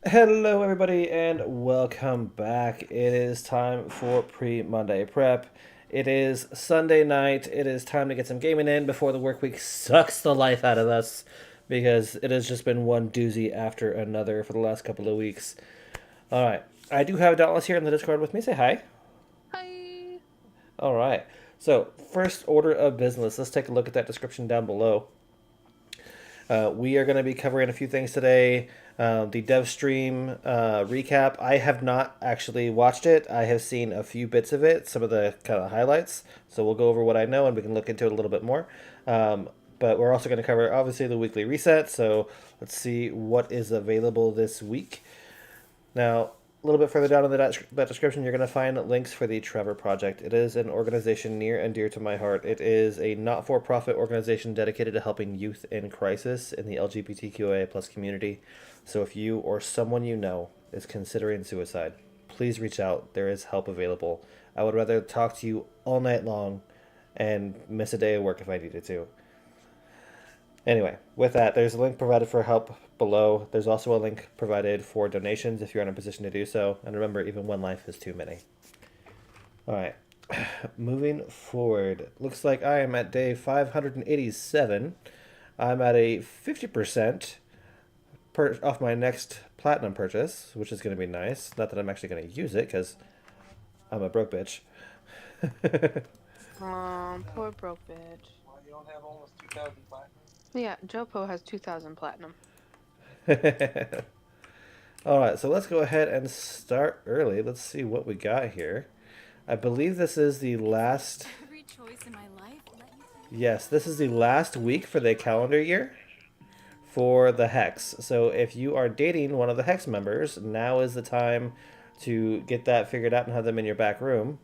Hello, everybody, and welcome back. It is time for pre-Monday prep. It is Sunday night. It is time to get some gaming in before the work week sucks the life out of us, because it has just been one doozy after another for the last couple of weeks. All right, I do have Dauntless here in the Discord with me. Say hi. Hi. All right. So, first order of business. Let's take a look at that description down below. We are going to be covering a few things today. The DevStream recap. I have not actually watched it. I have seen a few bits of it, some of the kind of highlights. So we'll go over what I know and we can look into it a little bit more. But we're also going to cover, obviously, the weekly reset. So let's see what is available this week. Now, a little bit further down in that description, you're going to find links for the Trevor Project. It is an organization near and dear to my heart. It is a not-for-profit organization dedicated to helping youth in crisis in the LGBTQIA plus community. So if you or someone you know is considering suicide, please reach out. There is help available. I would rather talk to you all night long and miss a day of work if I needed to. Anyway, with that, there's a link provided for help below. There's also a link provided for donations if you're in a position to do so. And remember, even one life is too many. All right, moving forward. Looks like I am at day 587. I'm at a 50% off my next platinum purchase, which is going to be nice. Not that I'm actually going to use it, because I'm a broke bitch. Poor broke bitch. Well, you don't have almost 2,000 platinum. Yeah, Jopo has 2,000 platinum. Alright, so let's go ahead and start early. Let's see what we got here. I believe this is the last... Every choice in my life. Yes, this is the last week for the calendar year for the Hex. So if you are dating one of the Hex members, now is the time to get that figured out and have them in your back room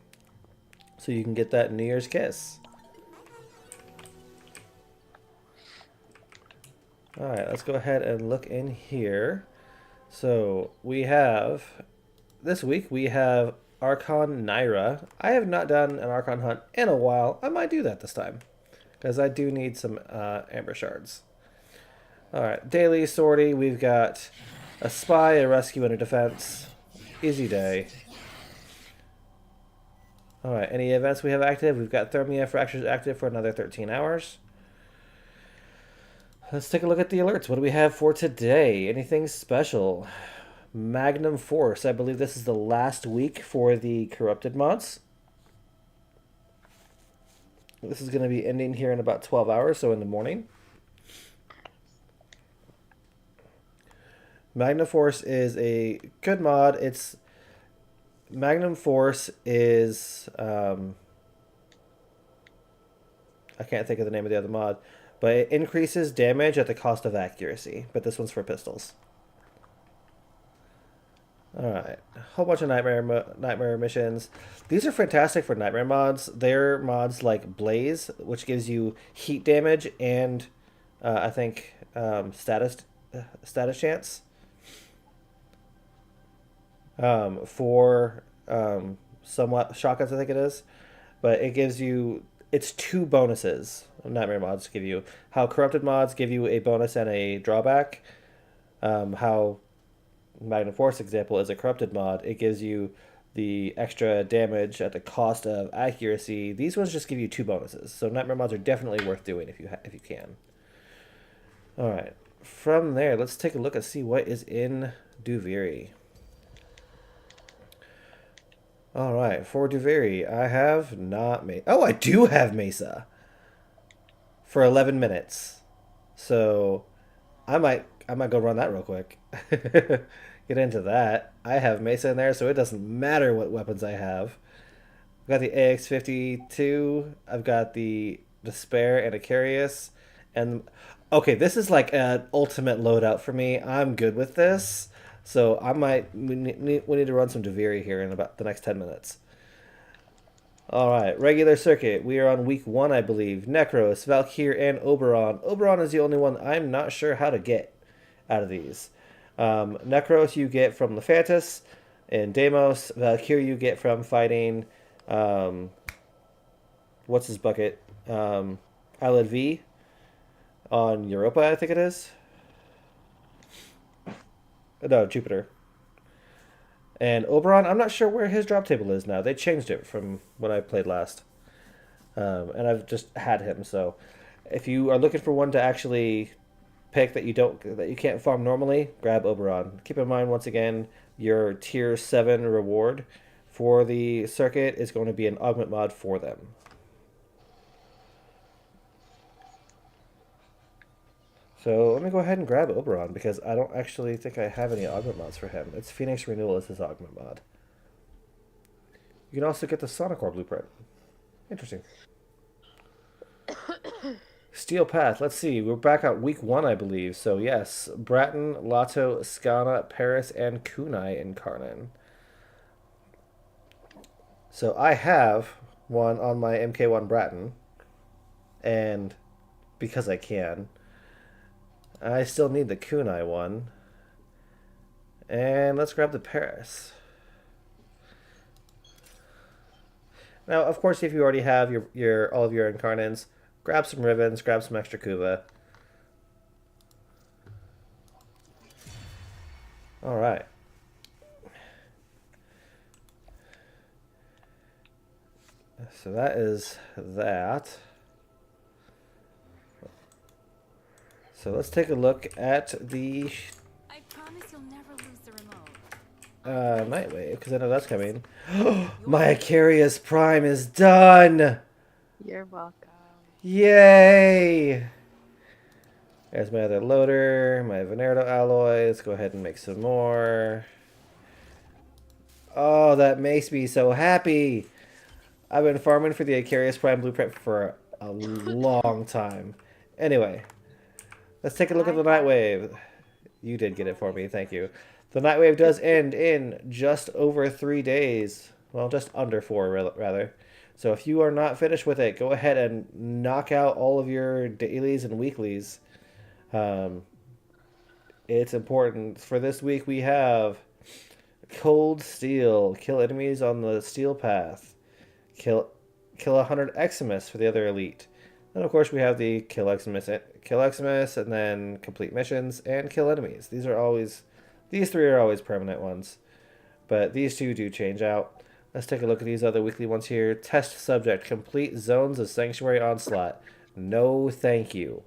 so you can get that New Year's kiss. Alright, let's go ahead and look in here. So we have, this week we have Archon Naira. I have not done an Archon hunt in a while. I might do that this time, because I do need some Amber Shards. Alright, daily sortie. We've got a spy, a rescue, and a defense. Easy day. Alright, any events we have active? We've got Thermia Fractures active for another 13 hours. Let's take a look at the alerts. What do we have for today? Anything special? Magnum Force. I believe this is the last week for the corrupted mods. This is going to be ending here in about 12 hours, so in the morning. Magnum Force is a good mod. Magnum Force is... I can't think of the name of the other mod. But it increases damage at the cost of accuracy. But this one's for pistols. Alright. A whole bunch of nightmare missions. These are fantastic for nightmare mods. They're mods like Blaze, which gives you heat damage and I think status chance. For somewhat shotguns, I think it is. But it gives you... It's 2 bonuses Nightmare mods give you. How corrupted mods give you a bonus and a drawback. How Magnum Force example is a corrupted mod. It gives you the extra damage at the cost of accuracy. These ones just give you 2 bonuses. So Nightmare mods are definitely worth doing if you can. All right. From there, let's take a look and see what is in Duviri. Alright, for Duviri, I have not made... Oh, I do have Mesa! For 11 minutes. So, I might go run that real quick. Get into that. I have Mesa in there, so it doesn't matter what weapons I have. I've got the AX-52, I've got the Despair and Icarius, and... Okay, this is like an ultimate loadout for me. I'm good with this. So we need to run some Deviri here in about the next 10 minutes. All right, regular circuit. We are on week 1, I believe. Necros, Valkyr, and Oberon. Oberon is the only one I'm not sure how to get out of these. Necros you get from Lephantis and Deimos. Valkyr you get from fighting, what's his bucket? Alad V on Europa, I think it is. No, Jupiter. And Oberon, I'm not sure where his drop table is now. They changed it from when I played last. And I've just had him, so if you are looking for one to actually pick that you can't farm normally, grab Oberon. Keep in mind once again, your tier 7 reward for the circuit is going to be an augment mod for them. So let me go ahead and grab Oberon because I don't actually think I have any augment mods for him. It's Phoenix Renewal as his augment mod. You can also get the Sonic Core blueprint. Interesting. Steel Path. Let's see. We're back at week 1, I believe. So yes, Bratton, Lato, Skana, Paris, and Kunai in Karnan. So I have one on my MK1 Bratton, and because I can, I still need the Kunai one. And let's grab the Paris. Now, of course, if you already have your all of your Incarnants, grab some ribbons, grab some extra Kuva. All right. So that is that. So let's take a look at the I promise you'll never lose the remote. Nightwave, because I know that's coming. My Icarius Prime is done! You're welcome. Yay! There's my other loader, my Venerado alloy. Let's go ahead and make some more. Oh, that makes me so happy! I've been farming for the Icarius Prime blueprint for a long time. Anyway, let's take a look at the Nightwave. You did get it for me, thank you. The Nightwave does end in just over 3 days. Well, just under 4, rather. So if you are not finished with it, go ahead and knock out all of your dailies and weeklies. It's important. For this week, we have Cold Steel. Kill enemies on the Steel Path. Kill 100 Eximus for the other elite. And of course, we have the Kill Eximus, and then complete missions, and kill enemies. These 3 are always permanent ones. But these 2 do change out. Let's take a look at these other weekly ones here. Test subject. Complete zones of Sanctuary Onslaught. No thank you.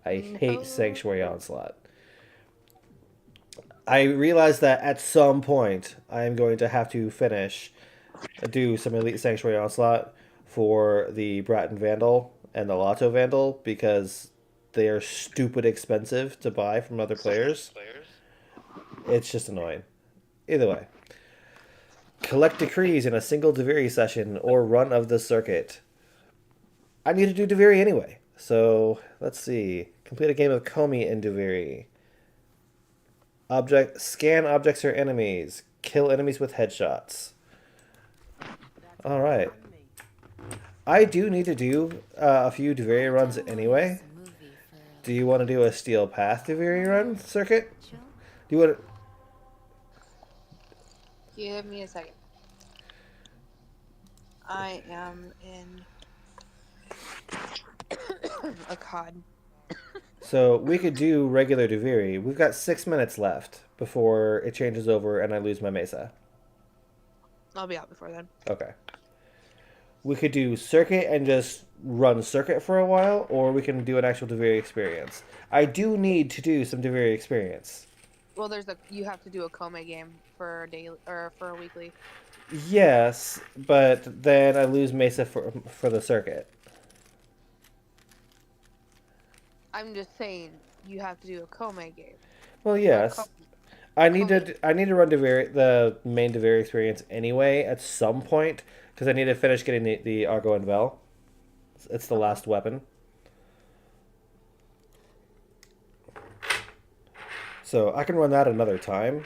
I hate Sanctuary Onslaught. I realize that at some point, I am going to have to do some Elite Sanctuary Onslaught for the Bratton Vandal and the Lotto Vandal because they are stupid expensive to buy from other players. It's just annoying. Either way. Collect decrees in a single Deviri session or run of the circuit. I need to do Deviri anyway. So, let's see. Complete a game of Komi in Deviri. Scan objects or enemies. Kill enemies with headshots. Alright. I do need to do a few Deviri runs anyway. Do you want to do a Steel Path Deviri run circuit? Do you want to... Give me a second. I am in a COD. So we could do regular Deviri. We've got 6 minutes left before it changes over and I lose my Mesa. I'll be out before then. Okay. We could do circuit and just run circuit for a while, or we can do an actual Deviri experience. I do need to do some Deviri experience. Well, you have to do a Kome game for a daily or for a weekly. Yes, but then I lose Mesa for the circuit. I'm just saying you have to do a Kome game. Well, yes. I need to run the main Deviri experience anyway at some point because I need to finish getting the Argo and Vel. It's the last weapon. So I can run that another time,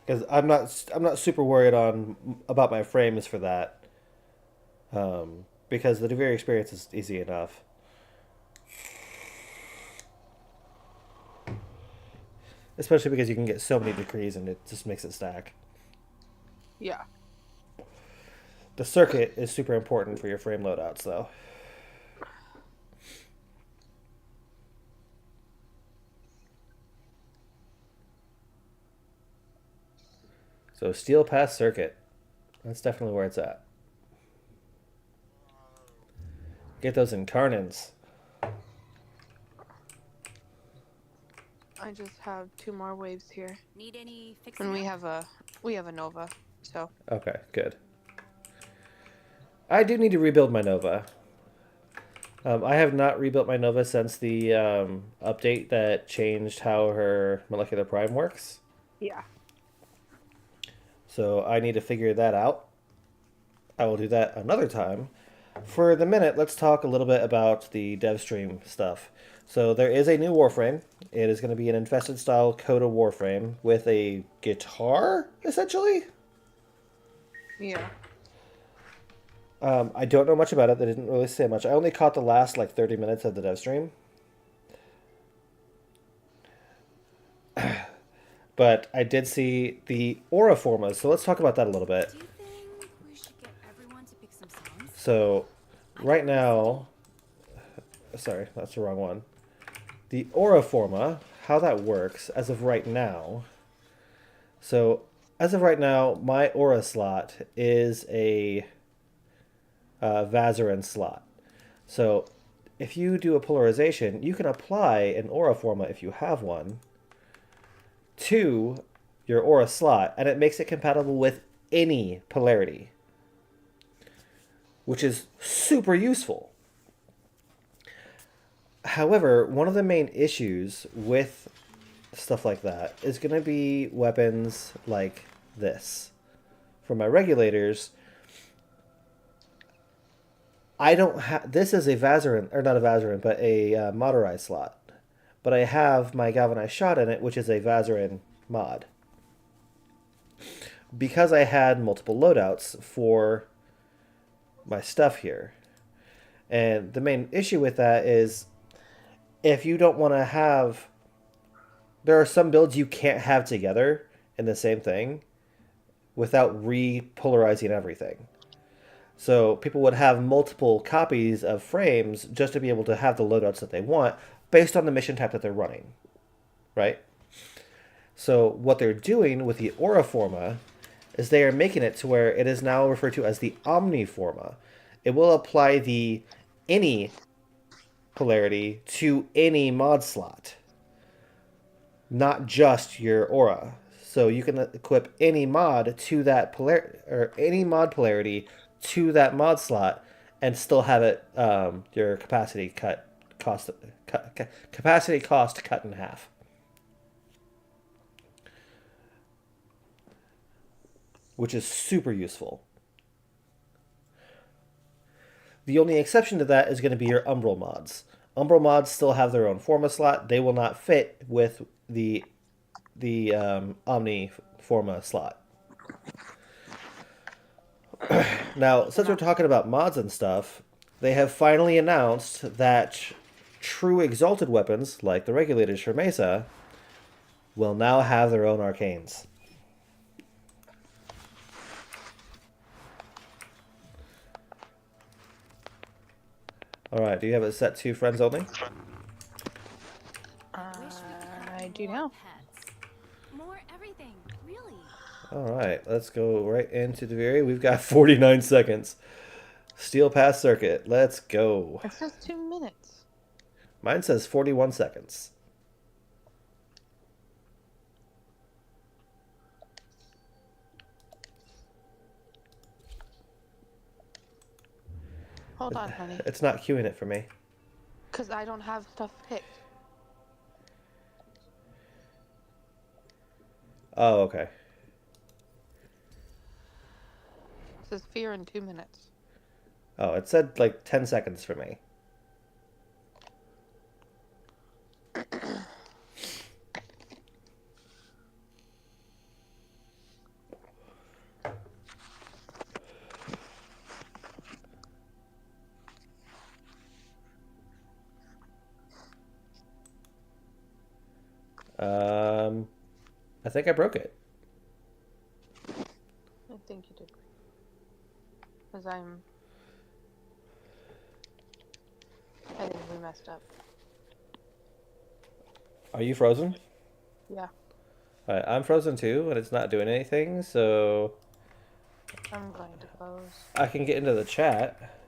because I'm not super worried about my frames for that, because the DeVere experience is easy enough. Especially because you can get so many decrees and it just makes it stack. Yeah. The circuit is super important for your frame loadouts, though. So steel pass circuit. That's definitely where it's at. Get those incarnants. I just have 2 more waves here. Need any fixing And up? we have a Nova, so Okay, good. I do need to rebuild my Nova. I have not rebuilt my Nova since the update that changed how her molecular prime works. yeah. So I need to figure that out. I will do that another time. For the minute, let's talk a little bit about the DevStream stuff. So there is a new Warframe. It is going to be an infested style Coda Warframe with a guitar, essentially. Yeah. I don't know much about it. They didn't really say much. I only caught the last 30 minutes of the DevStream. But I did see the aura formas, so let's talk about that a little bit. Do you think we should get everyone to pick some songs? So, right now... Sorry, that's the wrong one. The aura forma, how that works, as of right now... So, as of right now, my aura slot is a Vazarin slot. So, if you do a polarization, you can apply an aura forma, if you have one, to your aura slot, and it makes it compatible with any polarity, which is super useful. However, one of the main issues with stuff like that is going to be weapons like this. For my regulators, I don't have... This is a Vazarin, or not a Vazarin, but a motorized slot. But I have my galvanized shot in it, which is a Vazarin mod. Because I had multiple loadouts for my stuff here. And the main issue with that is if you don't want to have... There are some builds you can't have together in the same thing without repolarizing everything. So people would have multiple copies of frames just to be able to have the loadouts that they want based on the mission type that they're running, right? So what they're doing with the aura forma is they are making it to where it is now referred to as the omni forma. It will apply the any polarity to any mod slot, not just your aura. So you can equip any mod to that any mod polarity to that mod slot and still have it your capacity cost cut in half. Which is super useful. The only exception to that is going to be your Umbral mods. Umbral mods still have their own forma slot. They will not fit with the Omni forma slot. Now, since we're talking about mods and stuff, they have finally announced that true exalted weapons, like the regulators for Mesa, will now have their own arcanes. Alright, do you have it set to friends only? I do now. Pets. More everything, really. Alright, let's go right into DeVere. We've got 49 seconds. Steel pass circuit. Let's go. It says 2 minutes. Mine says 41 seconds. Hold on, honey. It's not queuing it for me. Because I don't have stuff picked. Oh, okay. It says fear in 2 minutes. Oh, it said like 10 seconds for me. I think I broke it. I think you did. Because I think we messed up. Are you frozen? Yeah, Alright, I'm frozen too, and it's not doing anything, so I'm going to close. I can get into the chat.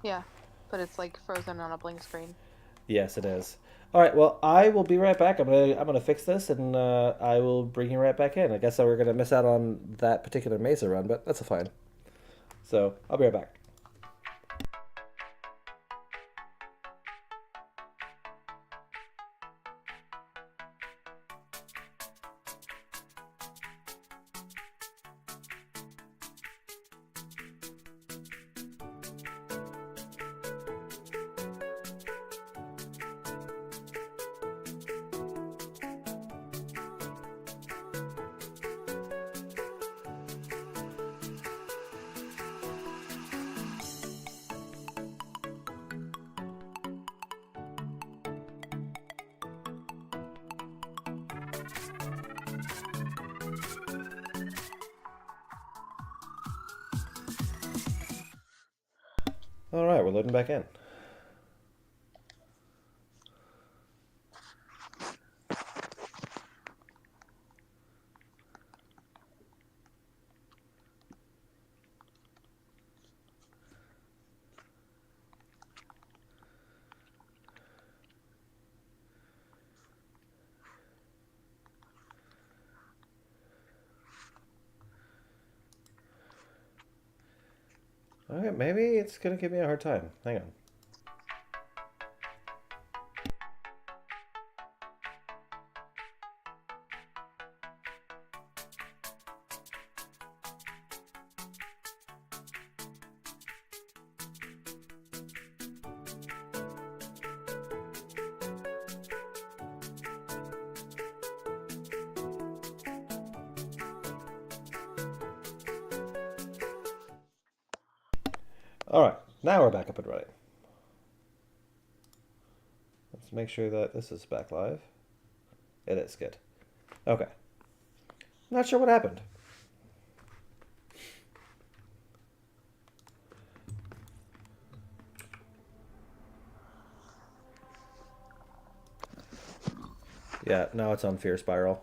Yeah, but it's like frozen on a blank screen. Yes, it is. Alright, well, I will be right back. I'm gonna fix this, and I will bring you right back in. I guess we're gonna miss out on that particular Mesa run, but that's fine. So, I'll be right back. Alright, we're loading back in. Okay, maybe it's gonna give me a hard time. Hang on. Alright, now we're back up and running. Let's make sure that this is back live. It is good. Okay. Not sure what happened. Yeah, now it's on Fear Spiral.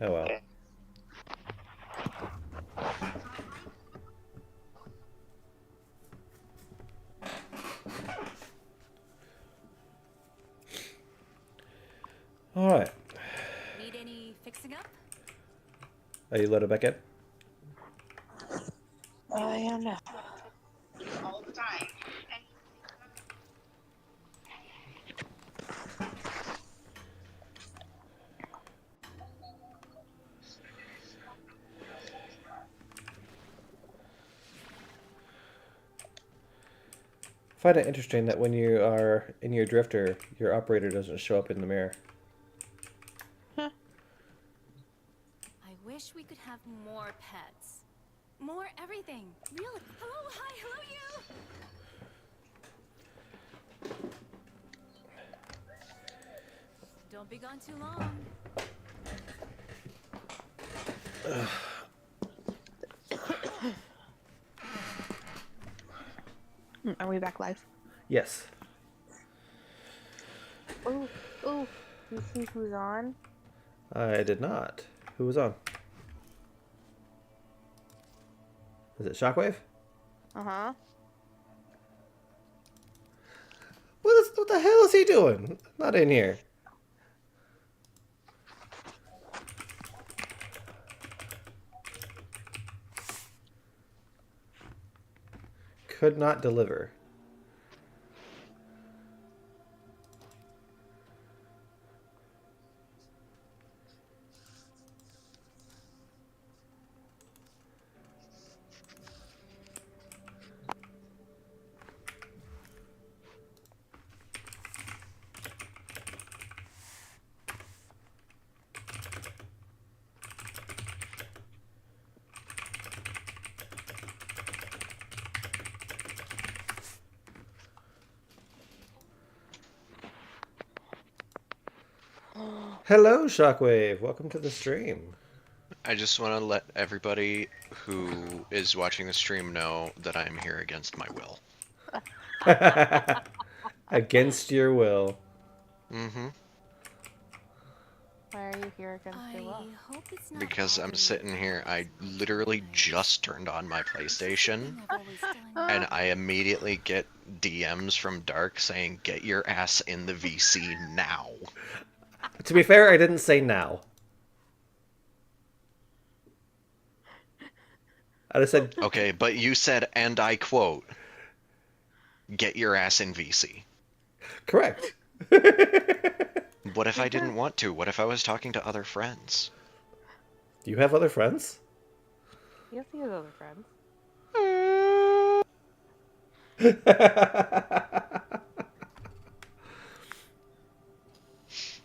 Oh well. Alright. Need any fixing up? Are you loaded back in? I am now. All the time. I find it interesting that when you are in your drifter, your operator doesn't show up in the mirror. I wish we could have more pets. More everything. Really. Hello, hi, hello you. Don't be gone too long. Are we back live? Yes. Oh, oh. You see who's on? I did not. Who was on? Is it Shockwave? Uh-huh. What the hell is he doing? Not in here. Could not deliver. Hello, Shockwave. Welcome to the stream. I just want to let everybody who is watching the stream know that I'm here against my will. Against your will. Mm-hmm. Why are you here against your will? I hope it's not Because I'm bothering sitting you. here, I literally just turned on my PlayStation, I've always done. and I immediately get DMs from Dark saying, "Get your ass in the VC now." To be fair, I didn't say now. I just said, Okay, but you said, and I quote, "Get your ass in VC." correct. What if I didn't want to? What if I was talking to other friends? Do you have other friends? Yes, he has other friends.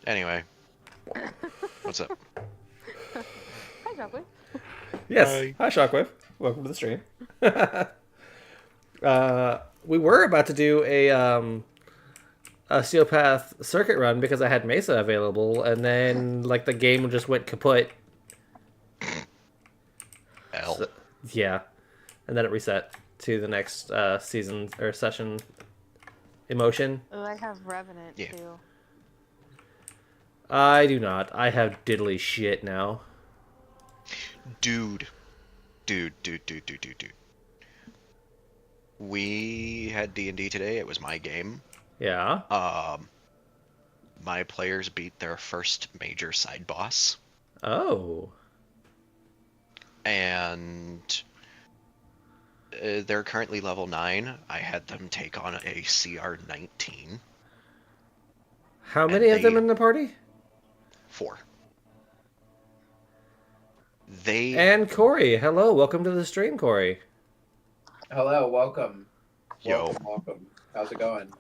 Anyway, what's up? Hi, Joplin. Yes. Hi, Shockwave. Welcome to the stream. We were about to do a Steel Path circuit run because I had Mesa available, and then like the game just went kaput. L. So, yeah, and then it reset to the next season or session. Emotion. Oh, I have Revenant Yeah. too. I do not. I have diddly shit now. Dude. We had D&D today. It was my game. Yeah. My players beat their first major side boss, Oh. and they're currently level 9. I had them take on a CR 19. How And many of them they- in the party? 4. They And Corey. Hello. Welcome to the stream, Corey. Hello, welcome. Yo. Welcome. How's it going?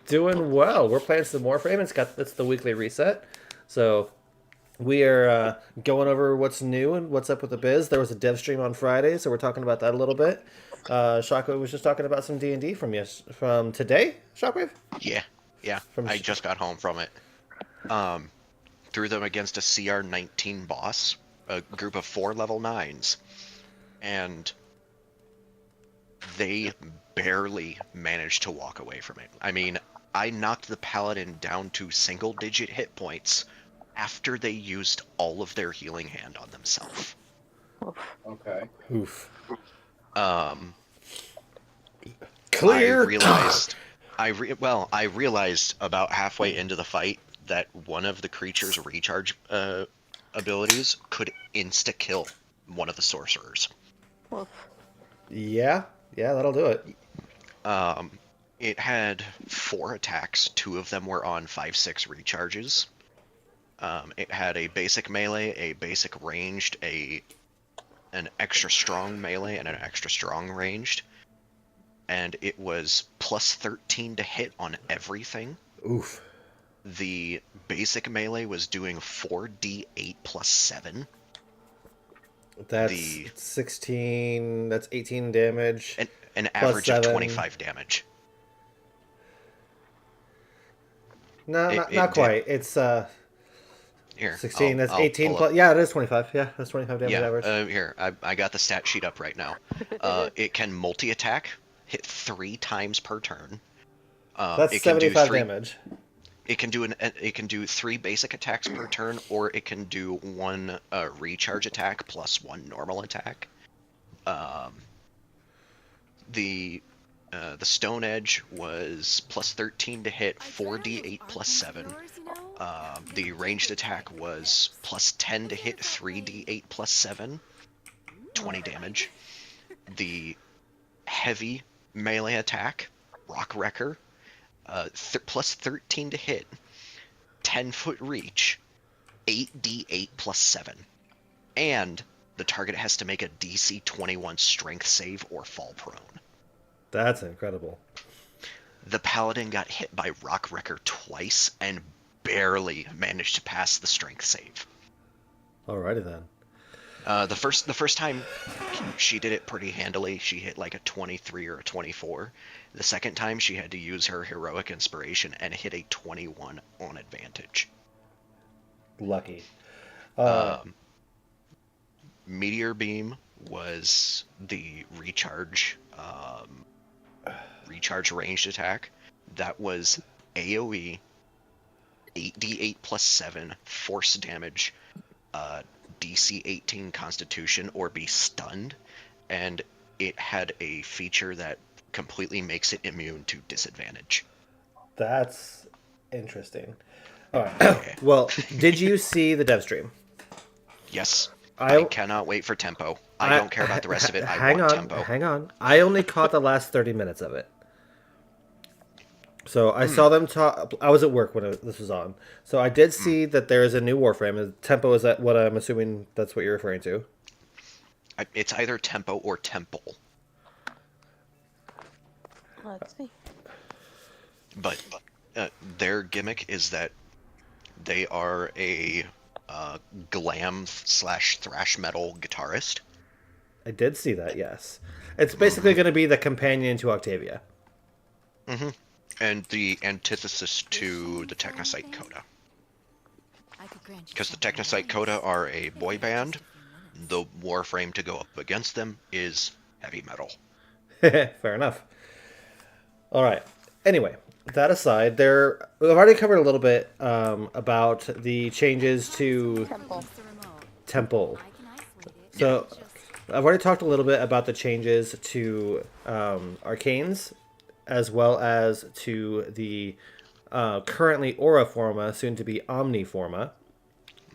Doing well. We're playing some Warframe. It's the weekly reset. So we are going over what's new and what's up with the biz. There was a dev stream on Friday, so we're talking about that a little bit. Shockwave was just talking about some D&D from today. Shockwave. Yeah. From I just got home from it. Threw them against a CR 19 boss, a group of 4 level 9s, and they barely managed to walk away from it. I mean, I knocked the paladin down to single-digit hit points after they used all of their healing hand on themselves. Okay. Oof. Clear. I realized about halfway into the fight that one of the creature's recharge abilities could insta-kill one of the sorcerers. Yeah, that'll do it. It had 4 attacks. 2 of them were on 5/6 recharges. It had a basic melee, a basic ranged, an extra strong melee, and an extra strong ranged. And it was plus 13 to hit on everything. Oof. The basic melee was doing 4d8 plus 7. That's The- 16. That's 18 damage. An average of 7. 25 damage. No, it not did- quite. It's Here, 16. That's I'll 18 pull plus. up- Yeah, it is 25. Yeah, that's 25 damage Yeah, average. here, I got the stat sheet up right now. It can multi-attack, hit 3 times per turn. That's it can do 75 3 damage. It can do 3 basic attacks per turn, or it can do 1 recharge attack plus 1 normal attack. The Stone Edge was plus 13 to hit, 4d8 plus 7. The ranged attack was plus 10 to hit, 3d8 plus 7, 20 damage. The heavy melee attack, Rock Wrecker, plus 13 to hit, 10-foot reach, 8d8 plus 7. And the target has to make a DC 21 strength save or fall prone. That's incredible. The Paladin got hit by Rock Wrecker twice and barely managed to pass the strength save. Alrighty then. The first time she did it pretty handily. She hit like a 23 or a 24. The second time she had to use her heroic inspiration and hit a 21 on advantage. Lucky. Meteor Beam was the recharge ranged attack. That was AoE, 8d8 plus 7 force damage, DC 18 Constitution, or be stunned, and it had a feature that completely makes it immune to disadvantage. That's interesting. All right. Well, did you see the DevStream? Yes. I cannot wait for tempo. I don't care about the rest of it. I want tempo. Hang on. I only caught the last 30 minutes of it. So I saw them talk. I was at work when this was on. So I did see that there is a new Warframe. Tempo, is that what I'm assuming that's what you're referring to? It's either tempo or temple. Let's see. But their gimmick is that they are a glam / thrash metal guitarist. I did see that, yes. It's basically going to be the companion to Octavia. Mm-hmm. And the antithesis to the Technocyte Coda. Because the Technocyte Coda are a boy band, the Warframe to go up against them is heavy metal. Fair enough. All right. Anyway, that aside, we've already covered a little bit about the changes to Temple. So I've already talked a little bit about the changes to Arcanes, as well as to the currently Aura Forma, soon to be Omni Forma.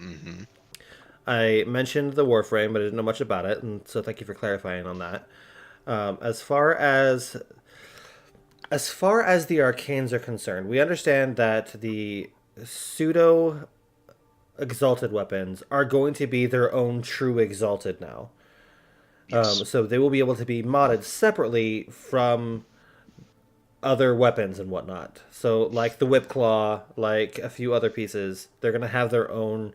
Mm-hmm. I mentioned the Warframe, but I didn't know much about it, and so thank you for clarifying on that. As far as the Arcanes are concerned, we understand that the pseudo exalted weapons are going to be their own true exalted now. Yes. So they will be able to be modded separately from other weapons and whatnot. So like the Whip Claw, like a few other pieces, they're going to have their own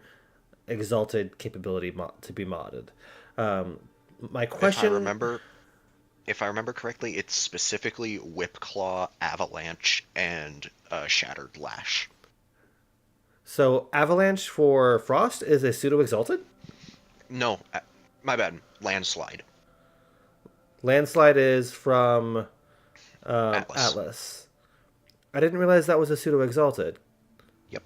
exalted capability to be modded. My question... If I remember correctly, it's specifically Whip Claw, Avalanche, and Shattered Lash. So Avalanche for Frost is a pseudo exalted? No, my bad. Landslide. Landslide is from Atlas. Atlas. I didn't realize that was a pseudo exalted. Yep.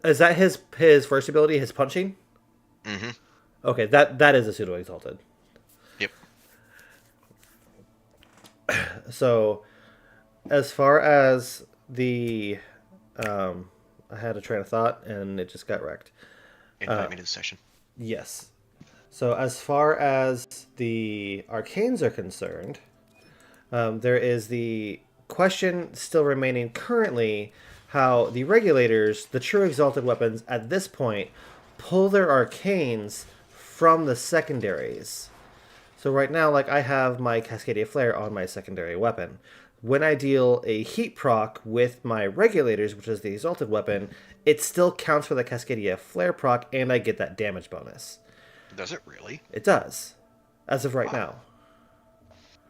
Is that his first ability, his punching? Mm-hmm. Okay, that is a pseudo exalted. Yep. So, as far as the, I had a train of thought and it just got wrecked. Invite me to the session. Yes. So as far as the Arcanes are concerned, there is the question still remaining currently how the Regulators, the true exalted weapons at this point, pull their Arcanes from the secondaries. So right now, like, I have my Cascadia Flare on my secondary weapon. When I deal a heat proc with my Regulators, which is the exalted weapon, it still counts for the Cascadia Flare proc, and I get that damage bonus. Does it really? It does, as of right now.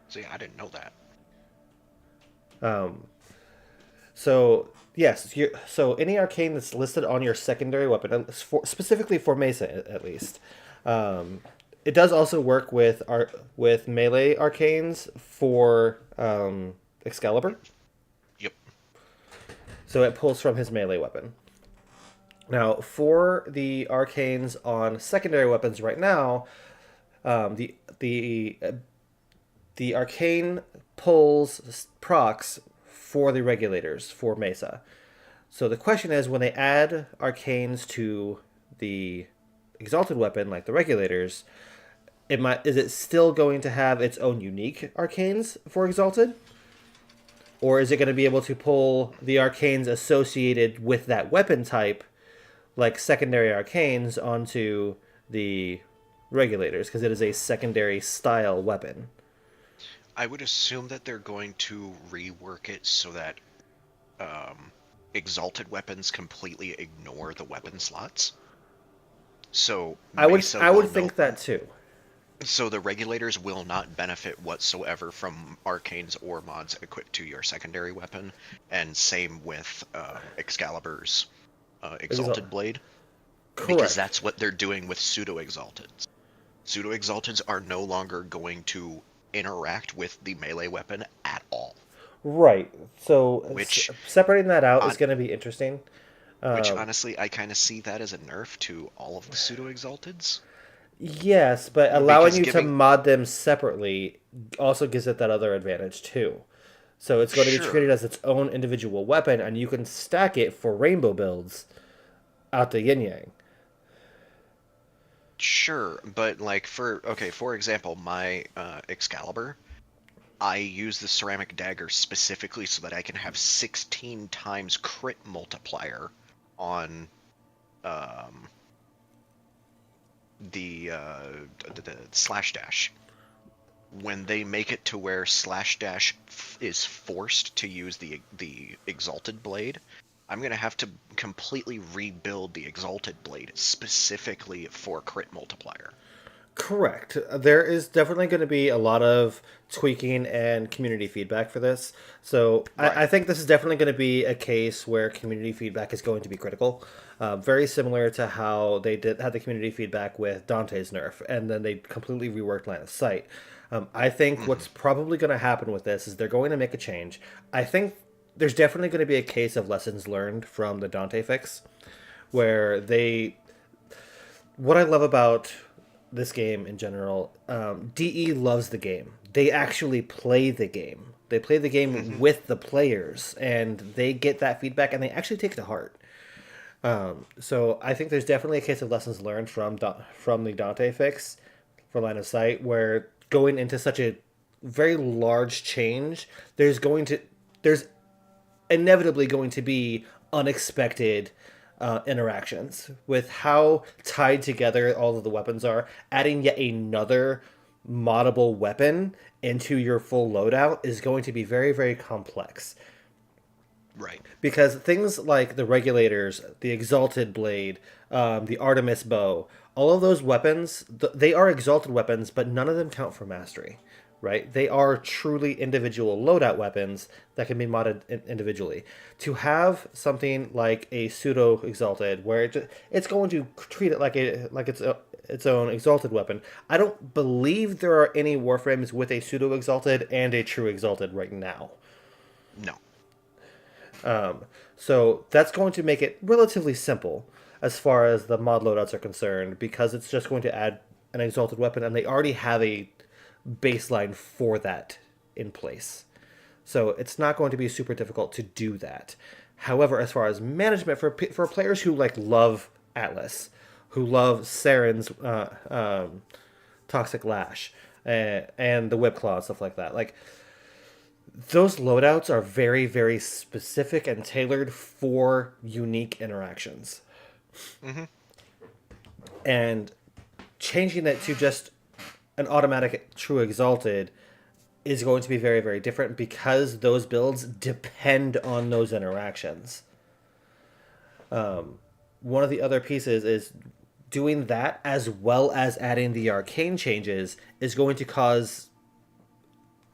See, I didn't know that. So yes, so any arcane that's listed on your secondary weapon, specifically for Mesa at least, it does also work with melee arcanes for Excalibur. Yep. So it pulls from his melee weapon. Now, for the arcanes on secondary weapons right now, the arcane pulls procs for the Regulators for Mesa. So the question is, when they add arcanes to the exalted weapon, like the Regulators, is it still going to have its own unique arcanes for exalted? Or is it going to be able to pull the arcanes associated with that weapon type, like secondary arcanes, onto the Regulators, because it is a secondary style weapon? I would assume that they're going to rework it so that exalted weapons completely ignore the weapon slots. So I would think that too. So the Regulators will not benefit whatsoever from arcanes or mods equipped to your secondary weapon, and same with Excalibur's Exalted Blade. Correct. Because that's what they're doing with pseudo-exalteds. Pseudo-exalteds are no longer going to interact with the melee weapon at all. Right. So Which separating that out is going to be interesting. Which, honestly, I kind of see that as a nerf to all of the pseudo-exalteds. Yes, but allowing Because you to mod them separately also gives it that other advantage, too. So it's going to be treated as its own individual weapon, and you can stack it for rainbow builds out the yin-yang. Sure, but, like, for example, my Excalibur, I use the ceramic dagger specifically so that I can have 16 times crit multiplier on the slash dash. When they make it to where slash dash is forced to use the exalted blade, I'm gonna have to completely rebuild the exalted blade specifically for crit multiplier. Correct. There is definitely going to be a lot of tweaking and community feedback for this. So Right. I think this is definitely going to be a case where community feedback is going to be critical. Very similar to how they had the community feedback with Dante's nerf, and then they completely reworked Line of Sight. I think what's probably going to happen with this is they're going to make a change. I think there's definitely going to be a case of lessons learned from the Dante fix, where they... What I love about this game in general, DE loves the game. They actually play the game. They play the game with the players, and they get that feedback, and they actually take it to heart. So I think there's definitely a case of lessons learned from the Dante fix for Line of Sight, where going into such a very large change, there's inevitably going to be unexpected interactions with how tied together all of the weapons are. Adding yet another moddable weapon into your full loadout is going to be very, very complex. Right. Because things like the Regulators, the Exalted Blade, the Artemis Bow, all of those weapons, they are exalted weapons, but none of them count for mastery. Right? They are truly individual loadout weapons that can be modded individually. To have something like a pseudo exalted, where it's going to treat it like its own exalted weapon. I don't believe there are any Warframes with a pseudo exalted and a true exalted right now. No. So that's going to make it relatively simple as far as the mod loadouts are concerned, because it's just going to add an exalted weapon, and they already have a baseline for that in place. So it's not going to be super difficult to do that. However, as far as management for players who love Atlas, who love Saren's Toxic Lash and the Whip Claw and stuff like that, those loadouts are very, very specific and tailored for unique interactions. And changing it to just an automatic true exalted is going to be very, very different, because those builds depend on those interactions. One of the other pieces is doing that, as well as adding the arcane changes, is going to cause...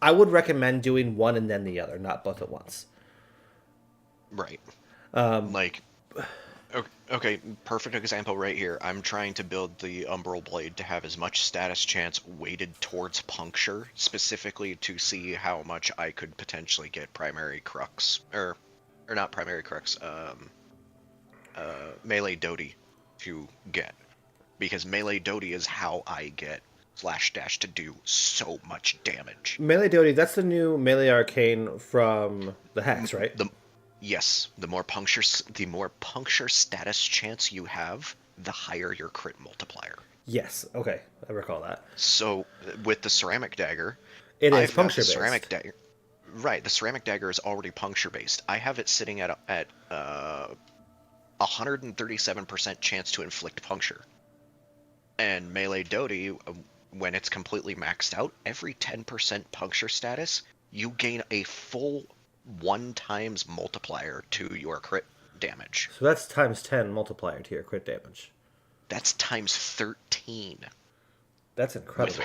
I would recommend doing one and then the other, not both at once. Right. Okay, perfect example right here. I'm trying to build the Umbral Blade to have as much status chance weighted towards puncture, specifically to see how much I could potentially get primary crux, or not primary crux, melee Dodie to get. Because melee Dodie is how I get slash dash to do so much damage. Melee Dodie, that's the new melee arcane from the Hex, right? Yes, the more puncture status chance you have, the higher your crit multiplier. Yes, okay, I recall that. So with the ceramic dagger, it is puncture based. Ceramic dagger, right? The ceramic dagger is already puncture based. I have it sitting at 137% chance to inflict puncture. And melee Dodie, when it's completely maxed out, every 10% puncture status, you gain a full 1 times multiplier to your crit damage. So that's times 10 multiplier to your crit damage. That's times 13. That's incredible. With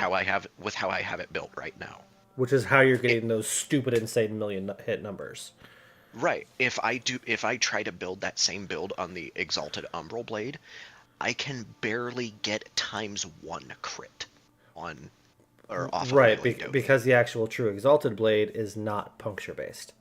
how I have it built right now. Which is how you're getting those stupid, insane million hit numbers. Right. If I try to build that same build on the Exalted Umbral Blade, I can barely get ×1 crit on or off of Right, melee doge. because the actual true Exalted Blade is not puncture based.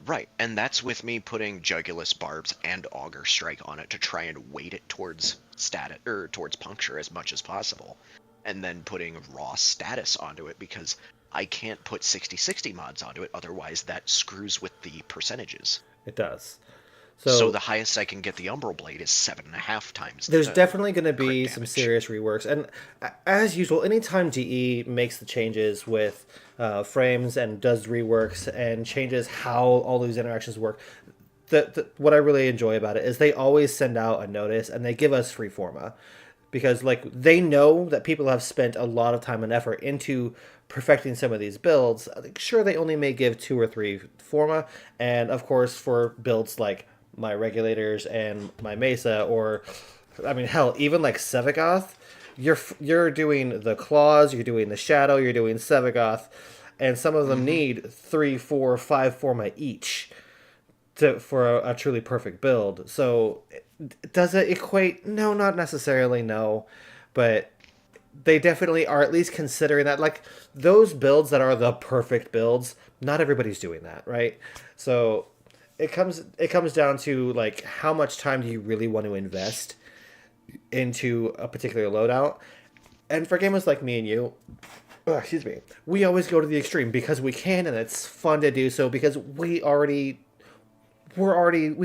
Right, and that's with me putting Jugulus Barbs and Augur Strike on it to try and weight it towards status or towards puncture as much as possible, and then putting raw status onto it because I can't put 60/60 mods onto it, otherwise that screws with the percentages. It does. So the highest I can get the Umbral Blade is 7.5 times. There's definitely going to crit be some damage. serious reworks, and as usual, anytime GE makes the changes with frames and does reworks and changes how all these interactions work, what I really enjoy about it is they always send out a notice and they give us free forma, because like they know that people have spent a lot of time and effort into perfecting some of these builds. Sure, they only may give 2 or 3 forma, and of course for builds like my regulators and my Mesa, or I mean hell, even like Sevagoth, you're doing the claws, you're doing the shadow, you're doing Sevagoth, and some of them need 3, 4, 5 forma each for a truly perfect build. So does it equate? No, not necessarily, no, but they definitely are at least considering that. Like those builds that are the perfect builds, not everybody's doing that, right? So it comes down to like how much time do you really want to invest into a particular loadout. And for gamers like me and you, excuse me, we always go to the extreme because we can, and it's fun to do so because we've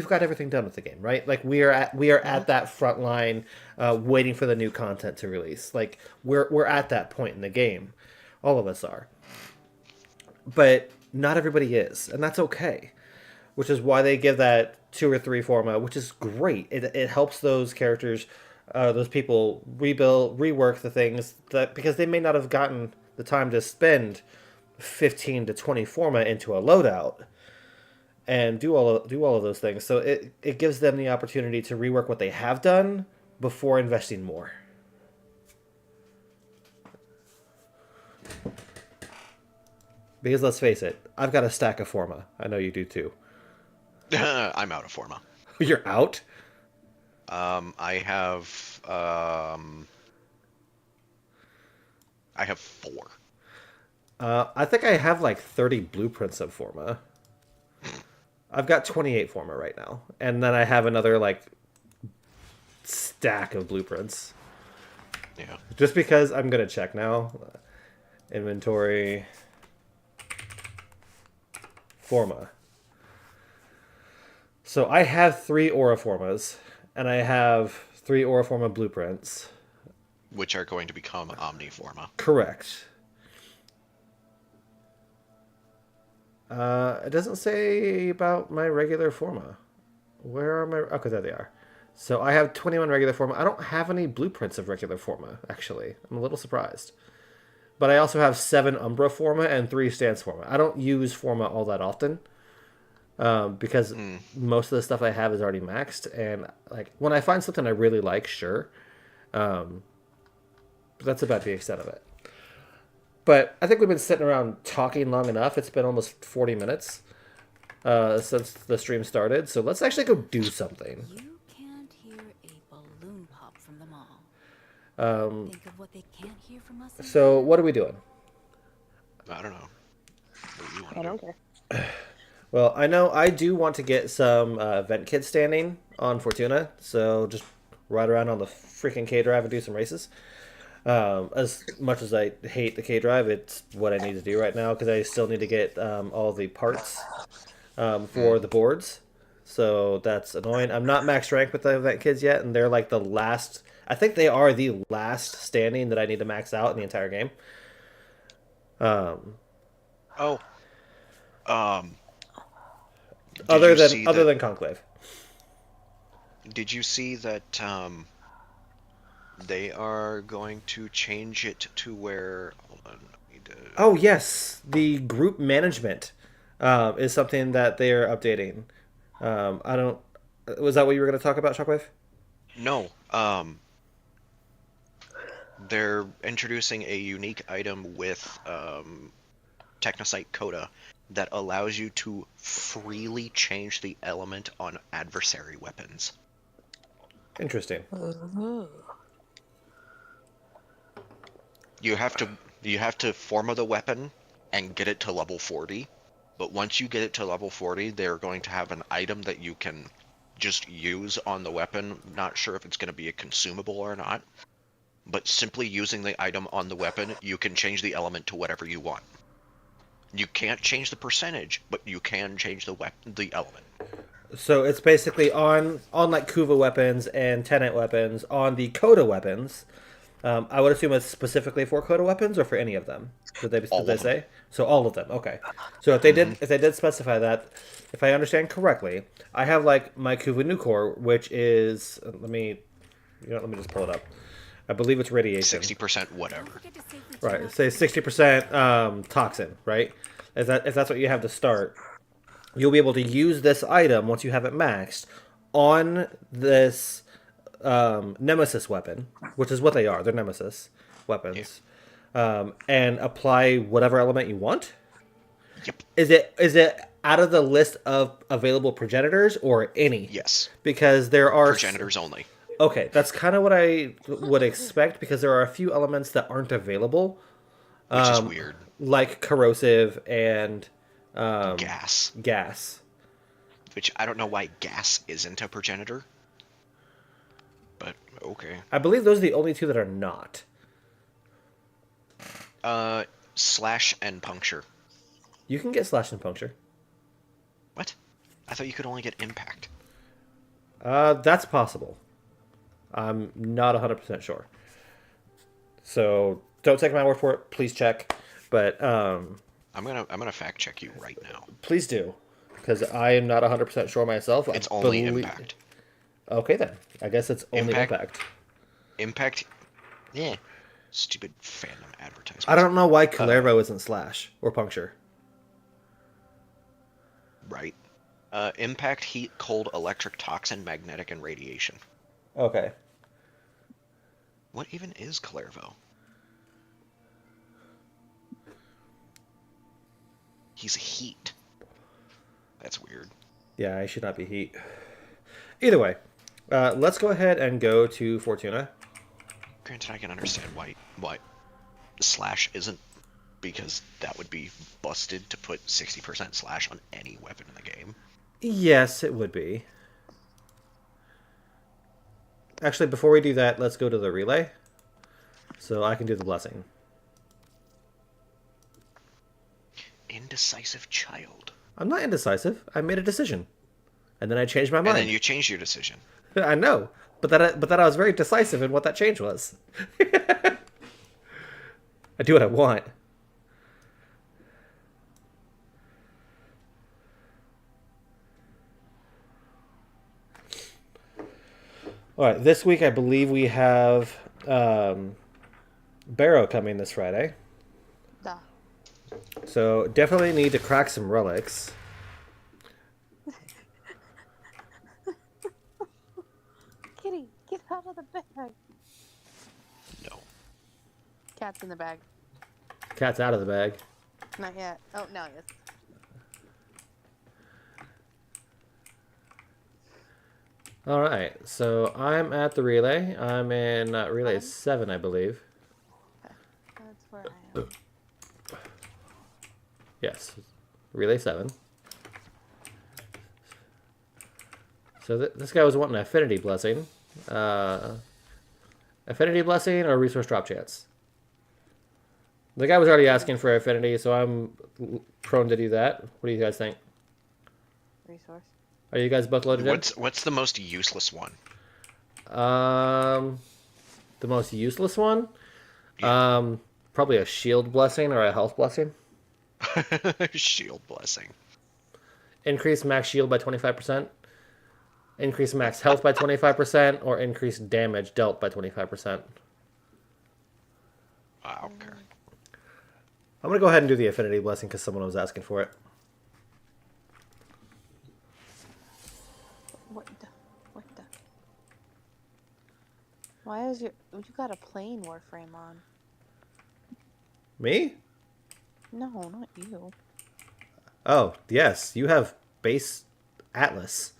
got everything done with the game, right? Like we are at that front line, waiting for the new content to release. Like we're at that point in the game, all of us are, but not everybody is, and that's okay. Which is why they give that 2 or 3 forma, which is great. It helps those characters, those people rework the things that, because they may not have gotten the time to spend 15 to 20 forma into a loadout and do all of those things. So it gives them the opportunity to rework what they have done before investing more. Because let's face it, I've got a stack of forma. I know you do too. I'm out of forma. You're out? I have 4. I think I have like 30 blueprints of forma. I've got 28 forma right now, and then I have another like stack of blueprints. Yeah. Just because I'm gonna check now. Inventory. Forma. So I have 3 aura formas, and I have 3 aura forma blueprints. Which are going to become Omniforma. Correct. It doesn't say about my regular forma. Where are my... Okay, there they are. So I have 21 regular forma. I don't have any blueprints of regular forma, actually. I'm a little surprised. But I also have 7 Umbra forma and 3 Stance forma. I don't use forma all that often. Because most of the stuff I have is already maxed, and like when I find something I really like, sure, but that's about the extent of it. But I think we've been sitting around talking long enough. It's been almost 40 minutes since the stream started, so let's actually go do something. You can't hear a balloon pop from the mall. Think of what they can't hear from us. So what are we doing? I don't know. What do you want I to don't do? care. Well, I know I do want to get some vent kits standing on Fortuna, so just ride around on the freaking K-Drive and do some races. As much as I hate the K-Drive, it's what I need to do right now, because I still need to get all the parts for the boards, so that's annoying. I'm not max rank with the vent kits yet, and they're like the last... I think they are the last standing that I need to max out in the entire game. Other than Conclave. Did you see that they are going to change it to where... Hold on. I need to... Oh, yes. The group management is something that they are updating. I don't... Was that what you were going to talk about, Shockwave? No. They're introducing a unique item with Technosite Coda that allows you to freely change the element on adversary weapons. Interesting. You have to forma the weapon and get it to level 40. But once you get it to level 40, they're going to have an item that you can just use on the weapon. Not sure if it's going to be a consumable or not. But simply using the item on the weapon, you can change the element to whatever you want. You can't change the percentage, but you can change the element. So it's basically on like Kuva weapons and Tenet weapons, on the Coda weapons. I would assume it's specifically for Coda weapons or for any of them. Did they say? So all of them. Okay. So if they did specify that, if I understand correctly, I have like my Kuva Nucor, which is let me just pull it up. I believe it's radiation. 60% whatever. Right. Say 60% toxin. Right. If that's what you have to start, you'll be able to use this item once you have it maxed on this Nemesis weapon, which is what they are. They're Nemesis weapons, and apply whatever element you want. Yep. Is it out of the list of available progenitors or any? Yes. Because there are Progenitors only. Okay, that's kind of what I would expect because there are a few elements that aren't available, Which is weird. like corrosive and Gas. Gas. Which I don't know why gas isn't a progenitor. But okay. I believe those are the only two that are not. Slash and puncture. You can get slash and puncture. What? I thought you could only get impact. That's possible. I'm not 100% sure. So don't take my word for it. Please check. But I'm gonna fact check you right now. Please do, because I am not 100% sure myself. It's only impact. Okay then. I guess it's only impact. Impact. Yeah. Stupid fandom advertisement. I don't know why Calervo isn't slash or puncture. Right. Impact, heat, cold, electric, toxin, magnetic, and radiation. Okay. What even is Calervo? He's heat. That's weird. Yeah, I should not be heat. Either way, let's go ahead and go to Fortuna. Granted, I can understand why slash isn't, because that would be busted to put 60% slash on any weapon in the game. Yes, it would be. Actually, before we do that, let's go to the relay. So I can do the blessing. Indecisive child. I'm not indecisive. I made a decision. And then I changed my mind. And then you changed your decision. I know. But that I was very decisive in what that change was. I do what I want. All right, this week I believe we have Barrow coming this Friday. Duh. So definitely need to crack some relics. Kitty, get out of the bag. No. Cat's in the bag. Cat's out of the bag. Not yet. Oh, now yes. All right, so I'm at the relay. I'm in relay 7, I believe. That's where I am. Yes, relay 7. So this guy was wanting an affinity blessing. Affinity blessing or resource drop chance? The guy was already asking for affinity, so I'm prone to do that. What do you guys think? Resource. Are you guys both loaded in? What's the most useless one? The most useless one? Yeah. Probably a shield blessing or a health blessing. Shield blessing. Increase max shield by 25%. Increase max health by 25%, or increase damage dealt by 25%. Wow, okay. I'm going to go ahead and do the affinity blessing because someone was asking for it. What the? Why is you got a plain Warframe on? Me? No, not you. Oh, yes, you have base Atlas.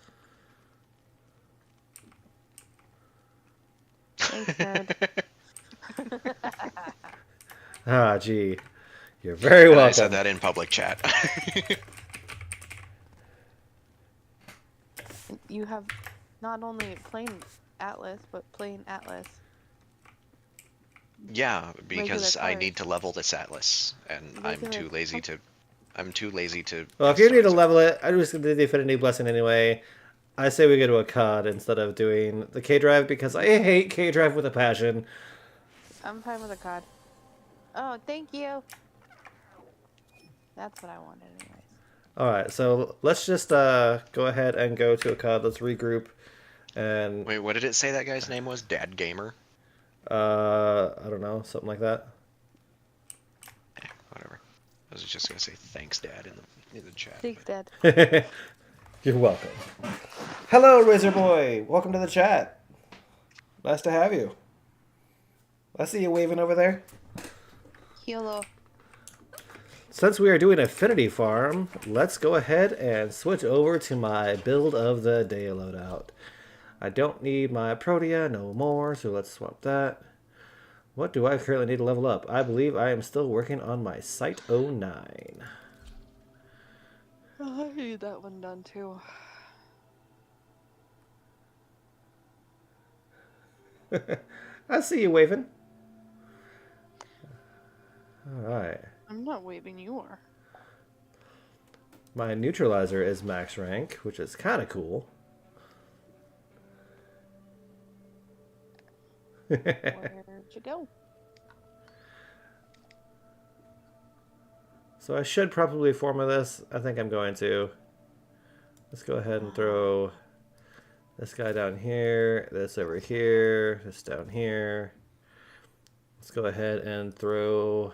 Thanks, nerd. Ah, gee. You're very And welcome. I said that in public chat. You have not only plain Atlas, but plain Atlas. Yeah, because Regular I cars. need to level this Atlas, and I'm Regular too lazy to. I'm too lazy to. Well, if you need to customize it. level it, I'm just going to do the Affinity Blessing anyway. I say we go to a COD instead of doing the K-Drive because I hate K-Drive with a passion. I'm fine with a COD. Oh, thank you. That's what I wanted, anyways. Alright, so let's just go ahead and go to a COD. Let's regroup. And Wait, what did it say that guy's name was? Dad Gamer? I don't know, something like that. Whatever. I was just gonna say thanks, Dad, in the chat. Thanks, but- Dad. You're welcome. Hello, Razor Boy. Welcome to the chat. Nice to have you. I see you waving over there. Hello. Since we are doing Affinity Farm, let's go ahead and switch over to my build of the day loadout. I don't need my Protea no more, so let's swap that. What do I currently need to level up? I believe I am still working on my Site 09. Oh, I need that one done too. I see you waving. Alright. I'm not waving, you are. My neutralizer is max rank, which is kind of cool. Where'd you go? So I should probably forma this. I think I'm going to. Let's go ahead and throw this guy down here, this over here, this down here. Let's go ahead and throw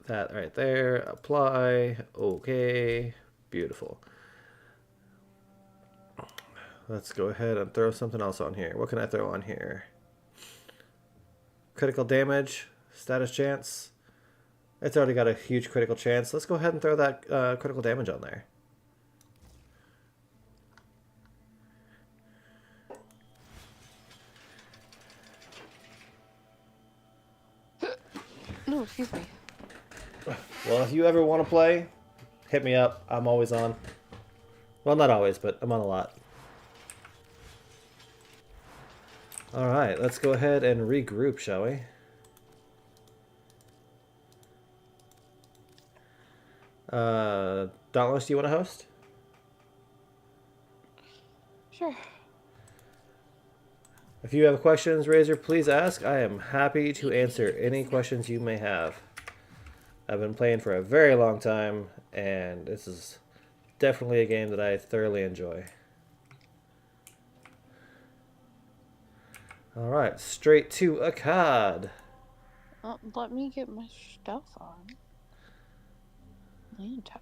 that right there. Apply. Okay. Beautiful. Let's go ahead and throw something else on here. What can I throw on here? Critical damage, status chance. It's already got a huge critical chance. Let's go ahead and throw that critical damage on there. No, excuse me. Well, if you ever want to play, hit me up. I'm always on. Well, not always, but I'm on a lot. Alright, let's go ahead and regroup, shall we? Dauntless, do you want to host? Sure. If you have questions, Razor, please ask. I am happy to answer any questions you may have. I've been playing for a very long time, and this is definitely a game that I thoroughly enjoy. Alright, straight to a COD. Let me get my stuff on. Lanta.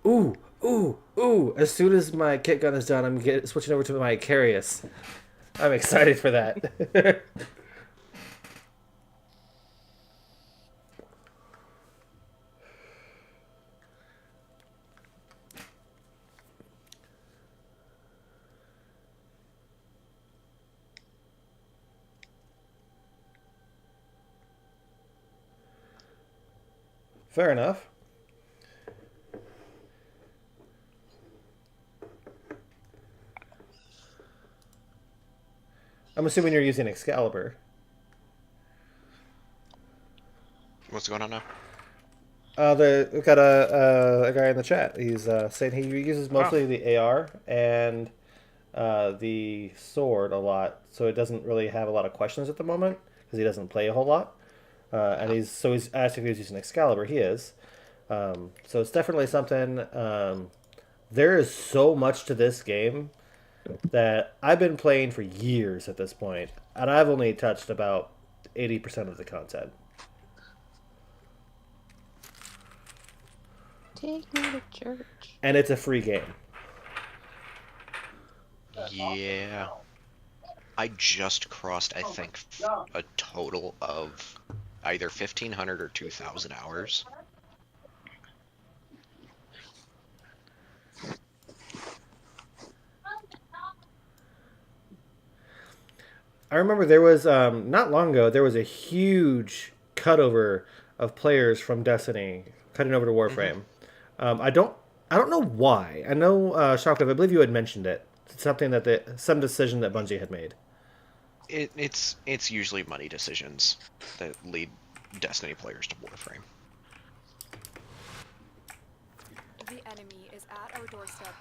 Ooh, ooh, ooh. As soon as my kit gun is done, I'm switching over to my Carius. I'm excited for that. Fair enough. I'm assuming you're using Excalibur. What's going on now? We've got a guy in the chat. He's saying he uses mostly the AR and the sword a lot, so it doesn't really have a lot of questions at the moment because he doesn't play a whole lot. And he's asked if he was using Excalibur. He is. So it's definitely something. There is so much to this game that I've been playing for years at this point, and I've only touched about 80% of the content. Take me to church. And it's a free game. Yeah. I just crossed, I think, a total of either 1,500 or 2,000 hours. I remember there was not long ago there was a huge cutover of players from Destiny cutting over to Warframe. I don't know why. I know Shockwave, I believe you had mentioned it. It's something that some decision that Bungie had made. It's usually money decisions that lead Destiny players to Warframe. The enemy is at our doorstep.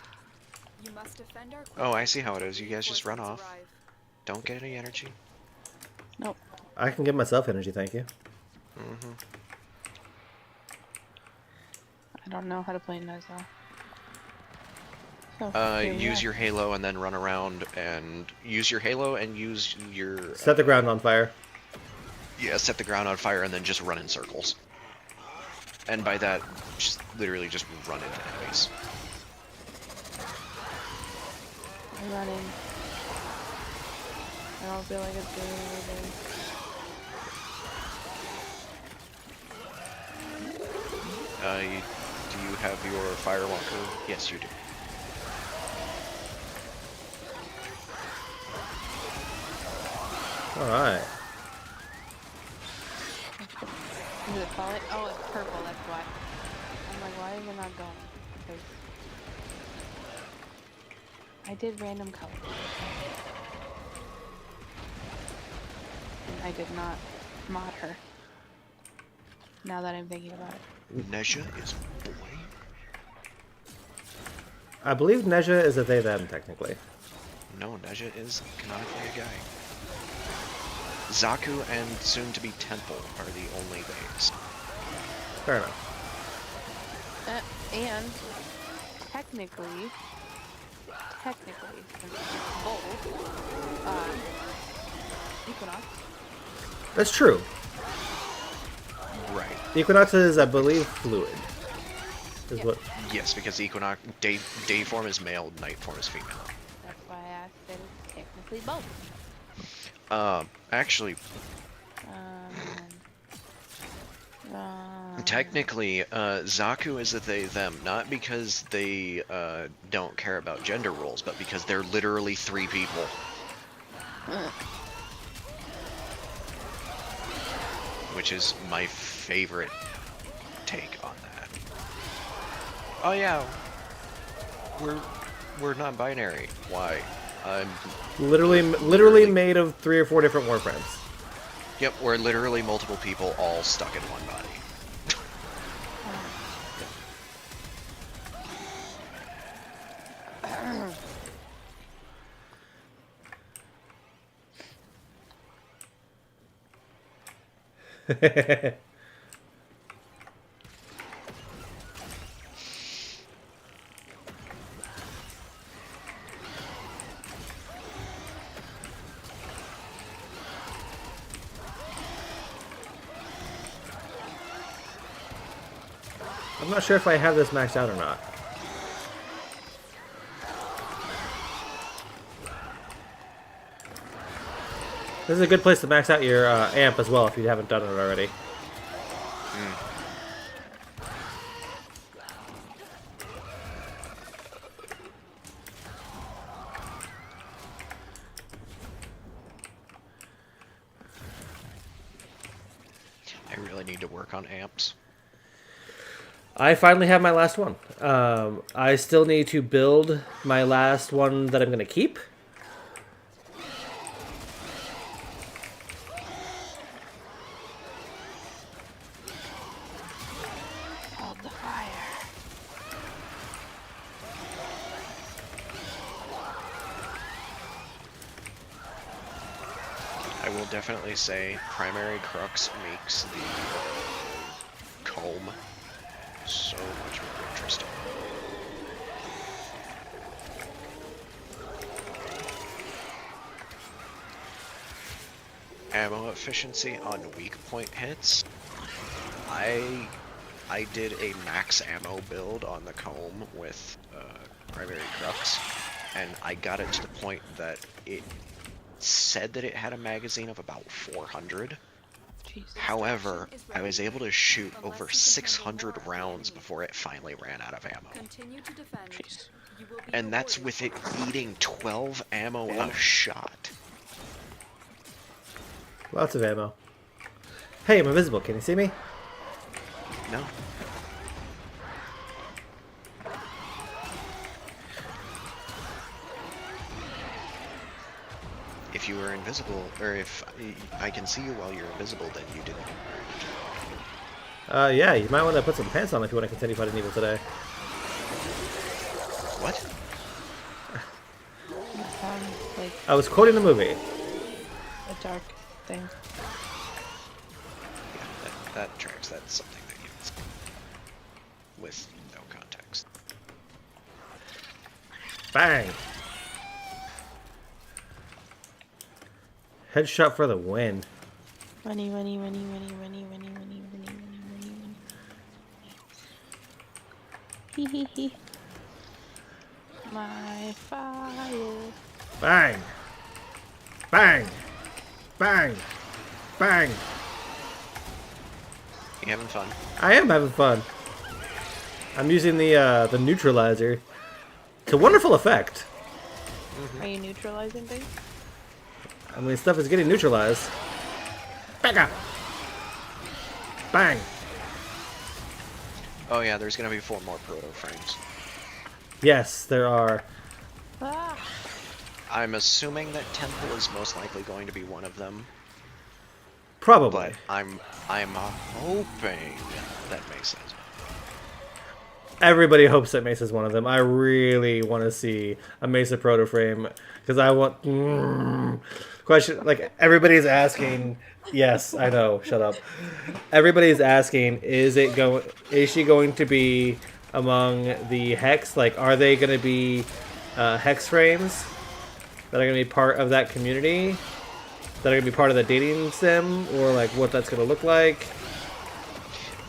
You must defend our. Oh, I see how it is. You guys just run off. Don't get any energy. Nope. I can give myself energy, thank you. I don't know how to play Nuzzo. Use your halo and then run around and use your halo and use your... Set the ground on fire. Yeah, set the ground on fire and then just run in circles. And by that, just literally just run into enemies. I'm running. I don't feel like it's doing anything. Do you have your firewalker? Yes, you do. Alright. Is it falling? Oh, it's purple, that's why. I'm like, why is it not going? Because I did random colors. And I did not mod her. Now that I'm thinking about it. Neja is boy. I believe Neja is a they them technically. No, Neja is canonically a guy. Zaku and soon-to-be Temple are the only theys. Fair enough. And technically, since it's both, Equinox. That's true. Right. The Equinox is, I believe, fluid. Is Yeah. what? Yes, because Equinox day form is male, night form is female. That's why I asked that it's technically both. Actually, technically, Zaku is a they/them, not because they don't care about gender roles, but because they're literally 3 people. Which is my favorite take on that. Oh yeah, we're non-binary. Why? I'm Literally made of 3 or 4 different Warframes. Yep, we're literally multiple people all stuck in one body. I'm not sure if I have this maxed out or not. This is a good place to max out your amp as well if you haven't done it already. I really need to work on amps. I finally have my last one. I still need to build my last one that I'm going to keep. Hold the fire. I will definitely say Primary Crux makes the comb so much more interesting. Ammo efficiency on weak point hits. I did a max ammo build on the comb with Primary Crux, and I got it to the point that it said that it had a magazine of about 400. Jesus. However, I was able to shoot over 600 rounds before it finally ran out of ammo. Continue to defend. Jeez. You will be And that's rewarded with it for eating 12 ammo a shot. Lots of ammo. Hey, I'm invisible. Can you see me? No. If you were invisible, or if I can see you while you're invisible, then you didn't do very good. Yeah, you might want to put some pants on if you want to continue fighting evil today. What? Like I was quoting the movie. a dark thing. Yeah, that tracks. That's something that you can see with no context. Bang! Headshot for the win. Money, money, money, money, money, money, money, money, money, money, money. Hee hee hee. My fire. Bang! Bang! Bang! Bang! You having fun? I am having fun. I'm using the neutralizer to wonderful effect. Are you neutralizing things? I mean, stuff is getting neutralized. Back up! Bang! Oh yeah, there's gonna be 4 more proto frames. Yes, there are. Ah! I'm assuming that Temple is most likely going to be one of them, Probably. but I'm hoping that Mesa is. Everybody hopes that Mesa's one of them. I really want to see a Mesa proto frame because I want. Question, like everybody's asking. Yes, I know. Shut up. Everybody's asking, is she going to be among the hex? Like, are they going to be hex frames that are going to be part of that community? That are going to be part of the dating sim, or like what that's going to look like?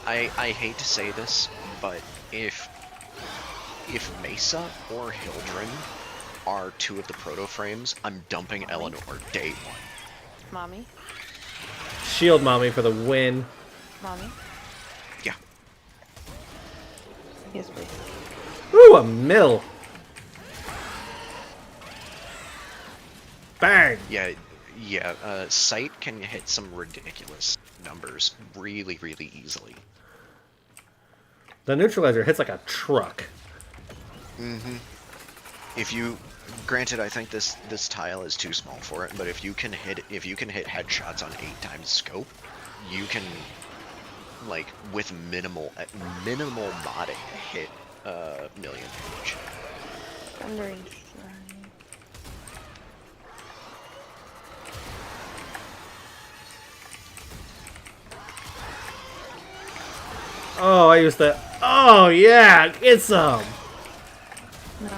I hate to say this, but if Mesa or Hildren are 2 of the proto frames, I'm dumping Eleanor day 1. Mommy? Shield mommy for the win. Mommy? Yeah. Yes, please. Ooh, a mill. Bang. Yeah, Sight can hit some ridiculous numbers really, really easily. The neutralizer hits like a truck. Mm-hmm. If you, granted, I think this tile is too small for it, but if you can hit headshots on 8 times scope, you can, like, with minimal modding, hit million damage. Thundering. Oh, I used that. Oh yeah, get some. No.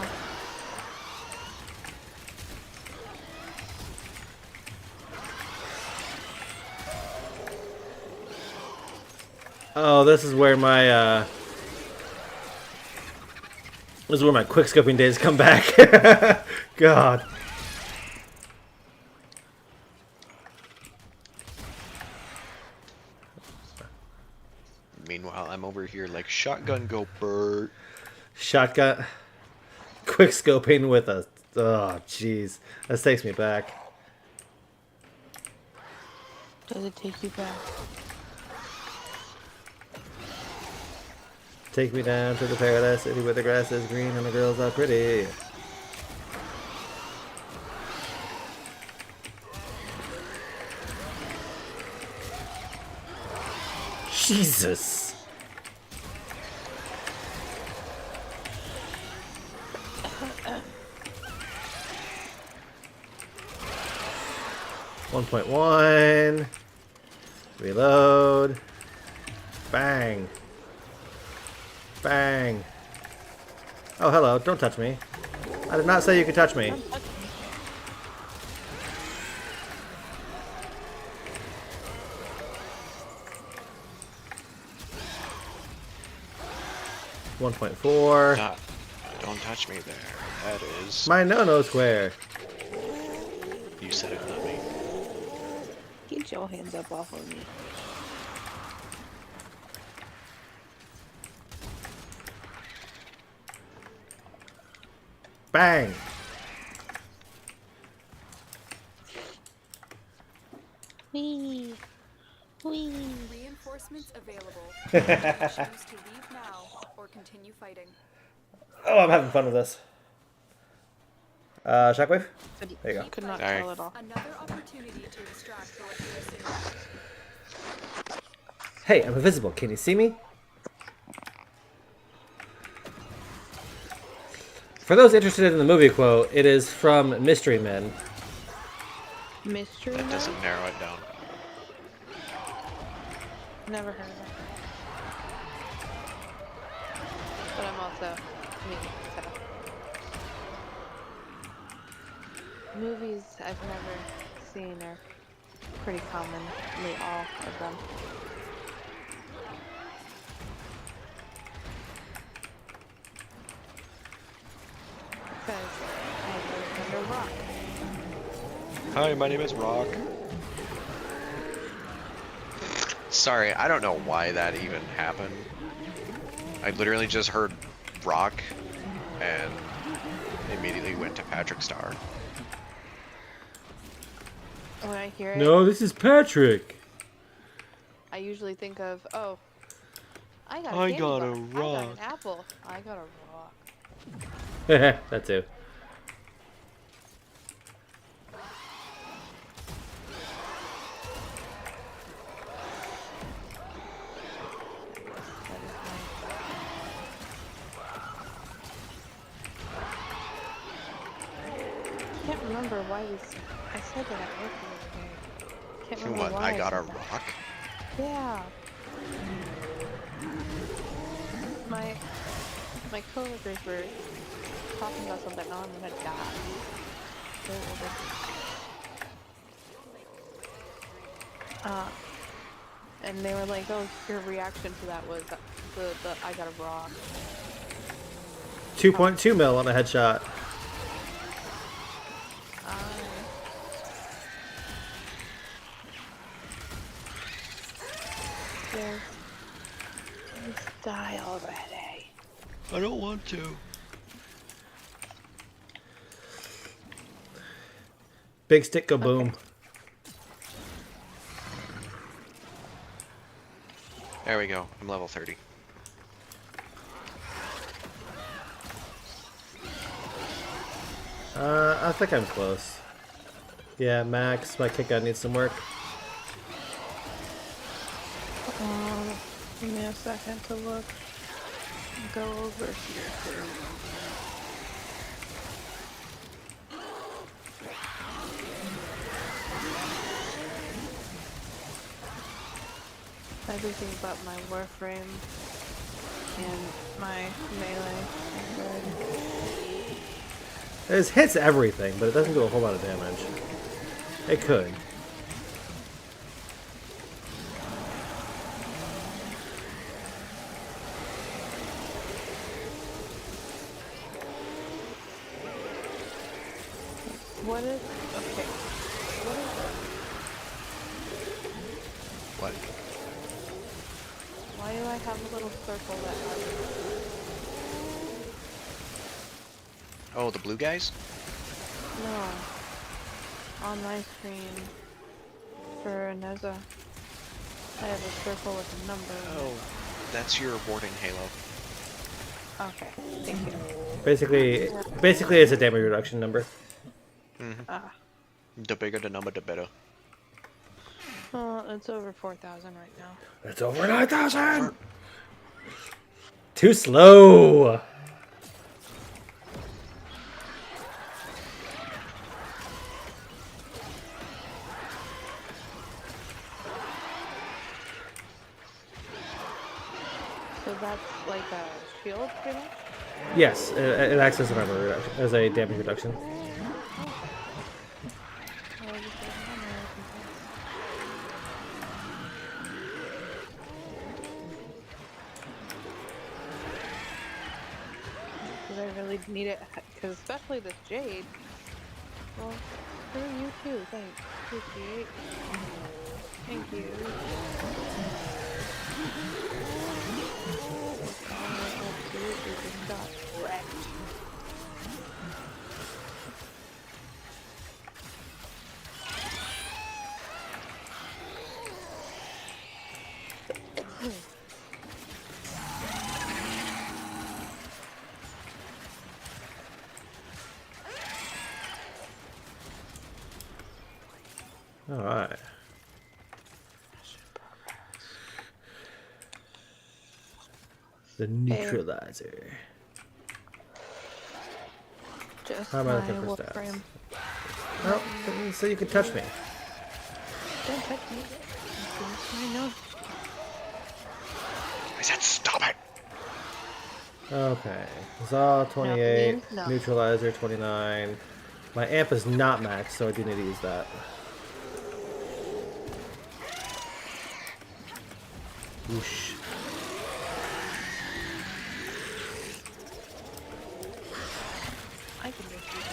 Oh, this is where my quick scoping days come back. God. Meanwhile, I'm over here like shotgun go Bert. Shotgun. Quick scoping with a. Oh, jeez. This takes me back. Does it take you back? Take me down to the paradise city where the grass is green and the girls are pretty. Jesus. .1. Reload. Bang. Bang. Oh, hello. Don't touch me. I did not say you could touch me. .4. Don't touch me there. That is. My no-no square. You said it, not me. Get your hands up off of me. Bang! Wee. Wee. Reinforcements available. You can choose to leave now or continue fighting. Oh, I'm having fun with this. Shockwave? There you go. Could not Sorry. tell at all. Another opportunity to extract what you're missing. Hey, I'm invisible. Can you see me? For those interested in the movie quote, it is from Mystery Men. Mystery That Man? doesn't narrow it down. Never heard of that. But I'm also me, so. Movies I've never seen are pretty commonly all of them. Because I live under a rock. Hi, my name is Rock. Sorry, I don't know why that even happened. I literally just heard Rock and immediately went to Patrick Star. When I hear it, No, this is Patrick. I usually think of, oh, I got a I candy got bar. a I got rock. an apple. I got a rock. That too. That is nice. I can't remember why we. I said that at work the other day. Can't remember What? why I got a said that. rock? Yeah. My coworkers were talking about something. Oh, I'm gonna die. And they were like, "Oh, your reaction to that was the I got a rock." 2.2 mil on a headshot. Just die already. I don't want to. Big stick go boom. There we go. I'm level 30. I think I'm close. Yeah, Max, my kick gun needs some work. Give me a second to look. Go over here too. Everything but my Warframe and my melee are good. It hits everything, but it doesn't do a whole lot of damage. It could. What is okay? What is it? What? Why do I have a little circle that has Oh, the blue guys? no on my screen for Neza? I have a circle with a number. Oh, that's your warding halo. Okay, thank you. Basically, it's a damage reduction number. Ah, The bigger the number, the better. well, it's over 4,000 right now. It's over 9,000. Too slow. So that's like a shield, pretty much? Yes, it acts as a number reduction, as a damage reduction. Well, I just don't know. Because I really need it, because especially this Jade. Well, For you too, thanks. Appreciate. Thank you. I absolutely just got wrecked. All right. The neutralizer. Just How am I my looking for stats? Warframe. Oh, didn't say you could touch me. Don't touch me. I know. I said stop it. Okay. Zaw 28, means no. neutralizer 29. My amp is not maxed, so I do need to use that. Whoosh. I can just use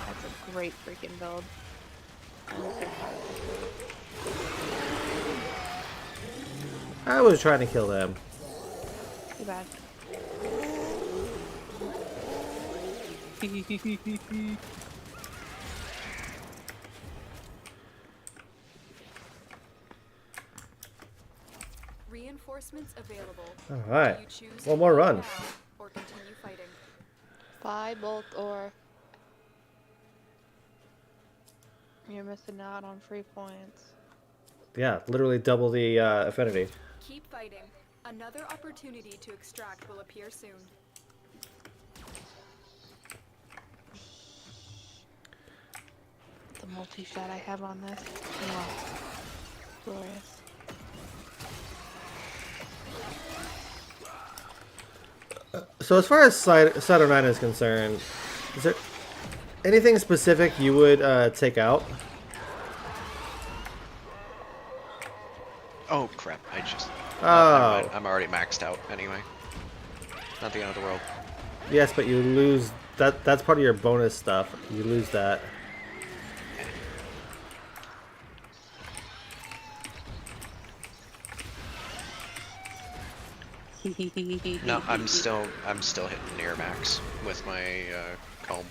That's a great freaking build. I'm so proud of I was trying to kill them. this. Too bad. Reinforcements available. All right. Do you choose One to more leave run. now or continue fighting? Buy bolt or you're missing out on free points. Yeah, literally double the affinity. Keep fighting. Another opportunity to extract will appear soon. The multi-shot I have on this. Wow. Glorious. So as far as Side 09 is concerned, is there anything specific you would take out? Oh crap! I just. Oh. I'm already maxed out anyway. Not the end of the world. Yes, but you lose that. That's part of your bonus stuff. You lose that. No, I'm still hitting near max with my comb.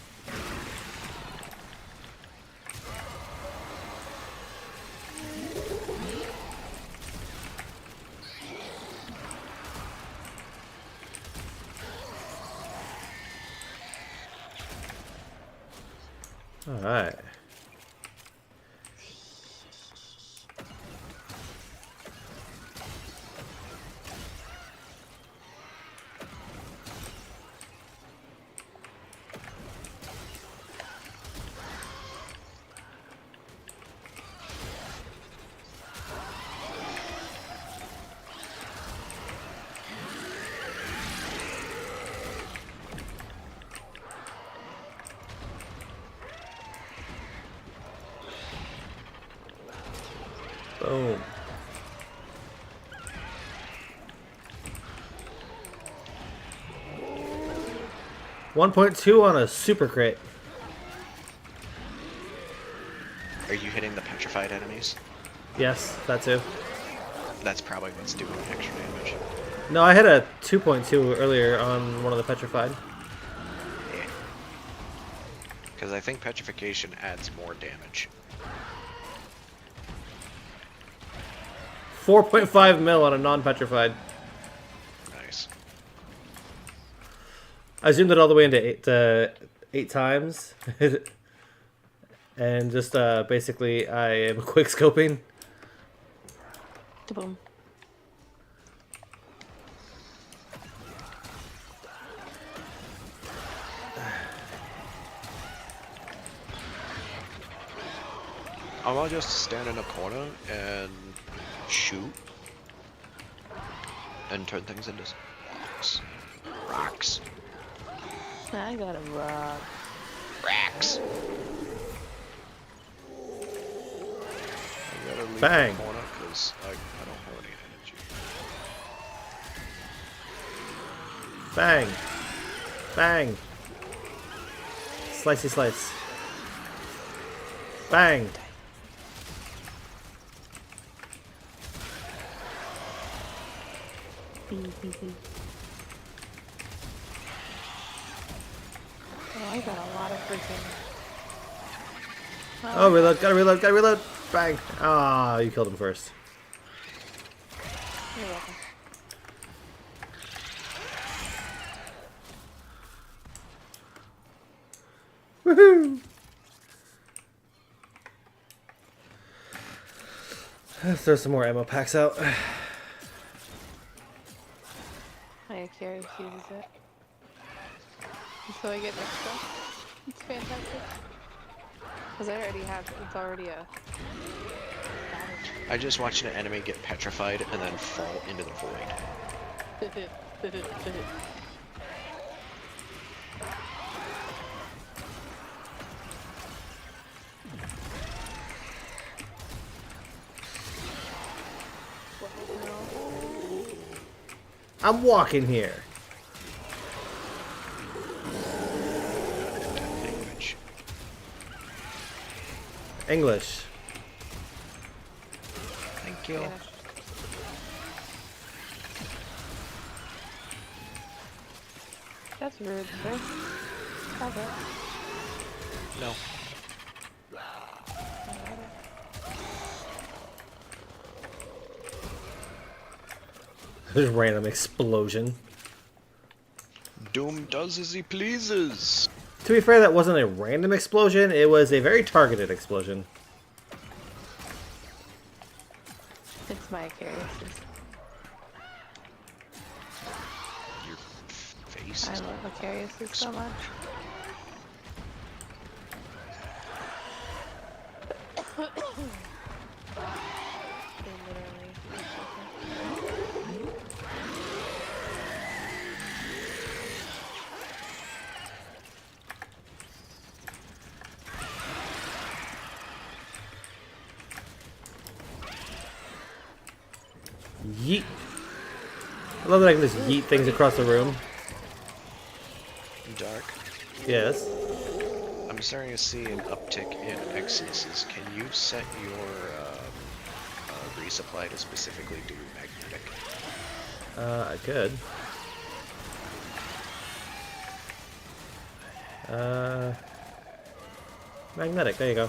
All right. Boom. 1.2 on a super crate. Are you hitting the petrified enemies? Yes, that too. That's probably what's doing extra damage. No, I hit a 2.2 earlier on one of the petrified. Yeah. Because I think petrification adds more damage. 4.5 mil on a non-petrified. Nice. I zoomed it all the way into eight times. And just basically I am quick scoping. Boom. I'll just stand in a corner and shoot and turn things into rocks. Rocks. I got a rock. Rocks. better leave Bang. the corner because I don't have any energy. Bang. Bang. Slicey slice. Bang. Oh, I got a lot of freaking. Oh, reload. Gotta reload. Gotta reload. Bang. Ah, you killed him first. You're welcome. Woohoo! Let's throw some more ammo packs out. My Curious uses it. So I get extra. It's fantastic. Because I already have, it's already a... I just watched an enemy get petrified and then fall into the void. I'm walking here. Language. English. Thank you. Yeah. That's rude, sir. Stop it. No. There's a random explosion. Doom does as he pleases. To be fair, that wasn't a random explosion. It was a very targeted explosion. It's my Curious. Your face I is love Vicarious so much. They literally... Yeet. I love that I can just yeet things across the room. dark. Yes. I'm starting to see an uptick in exoduses. Can you set your resupply to specifically do magnetic? I could. Magnetic, there you go.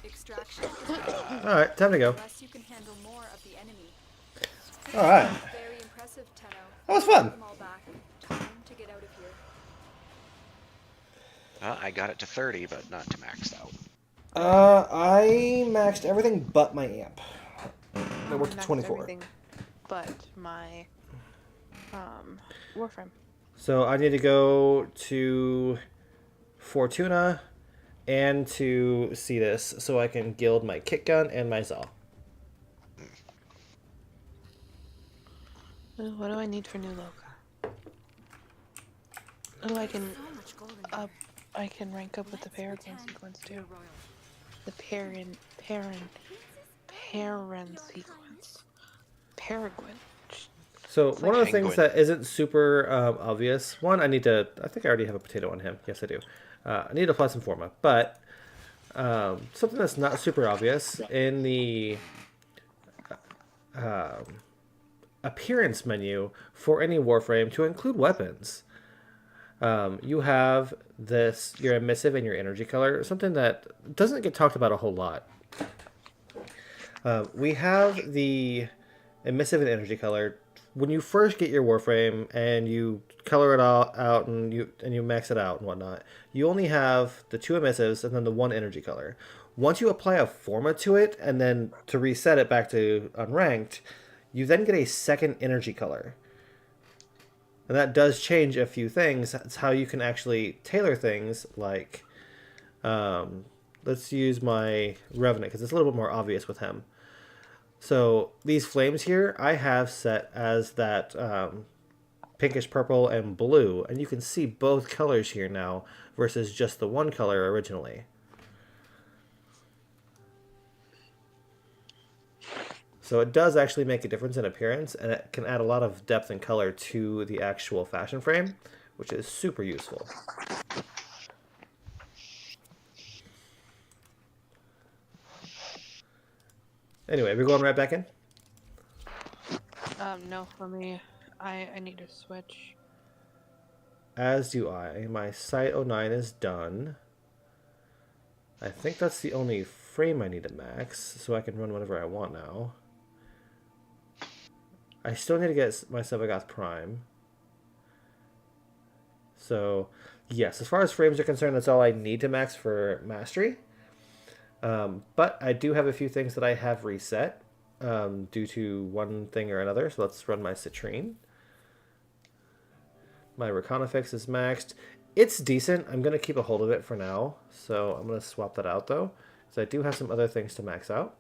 Extraction. Alright, time to go. Unless you can handle more of the enemy. Alright. Very impressive, Tenno. That was fun. Put them all back. Time to get out of here. I got it to 30, but not to max out. I maxed everything but my amp. I worked at Maxed 24. everything but my Warframe. So I need to go to Fortuna and to see this so I can guild my kick gun and my saw. What do I need for new logo? Oh, I can So much gold in up. I can rank up with the Paragon sequence too. The Parent sequence. Paragon. So one of the Penguin. things that isn't super obvious, one, I think I already have a potato on him. Yes, I do. I need to apply some forma, but something that's not super obvious in the appearance menu for any Warframe to include weapons. You have your emissive and your energy color, something that doesn't get talked about a whole lot. We have the emissive and energy color. When you first get your Warframe and you color it all out and you max it out and whatnot, you only have the two emissives and then the one energy color. Once you apply a forma to it and then to reset it back to unranked, you then get a second energy color. And that does change a few things. That's how you can actually tailor things like, let's use my Revenant because it's a little bit more obvious with him. So these flames here, I have set as that pinkish purple and blue, and you can see both colors here now versus just the one color originally. So it does actually make a difference in appearance, and it can add a lot of depth and color to the actual fashion frame, which is super useful. Anyway, we're going right back in? No, I need to switch. As do I. My Site 09 is done. I think that's the only frame I need to max, so I can run whatever I want now. I still need to get my Sevagoth Prime. So, yes, as far as frames are concerned, that's all I need to max for Mastery. But I do have a few things that I have reset due to one thing or another. So let's run my Citrine. My Reconifix is maxed. It's decent. I'm going to keep a hold of it for now. So I'm going to swap that out, though. So I do have some other things to max out.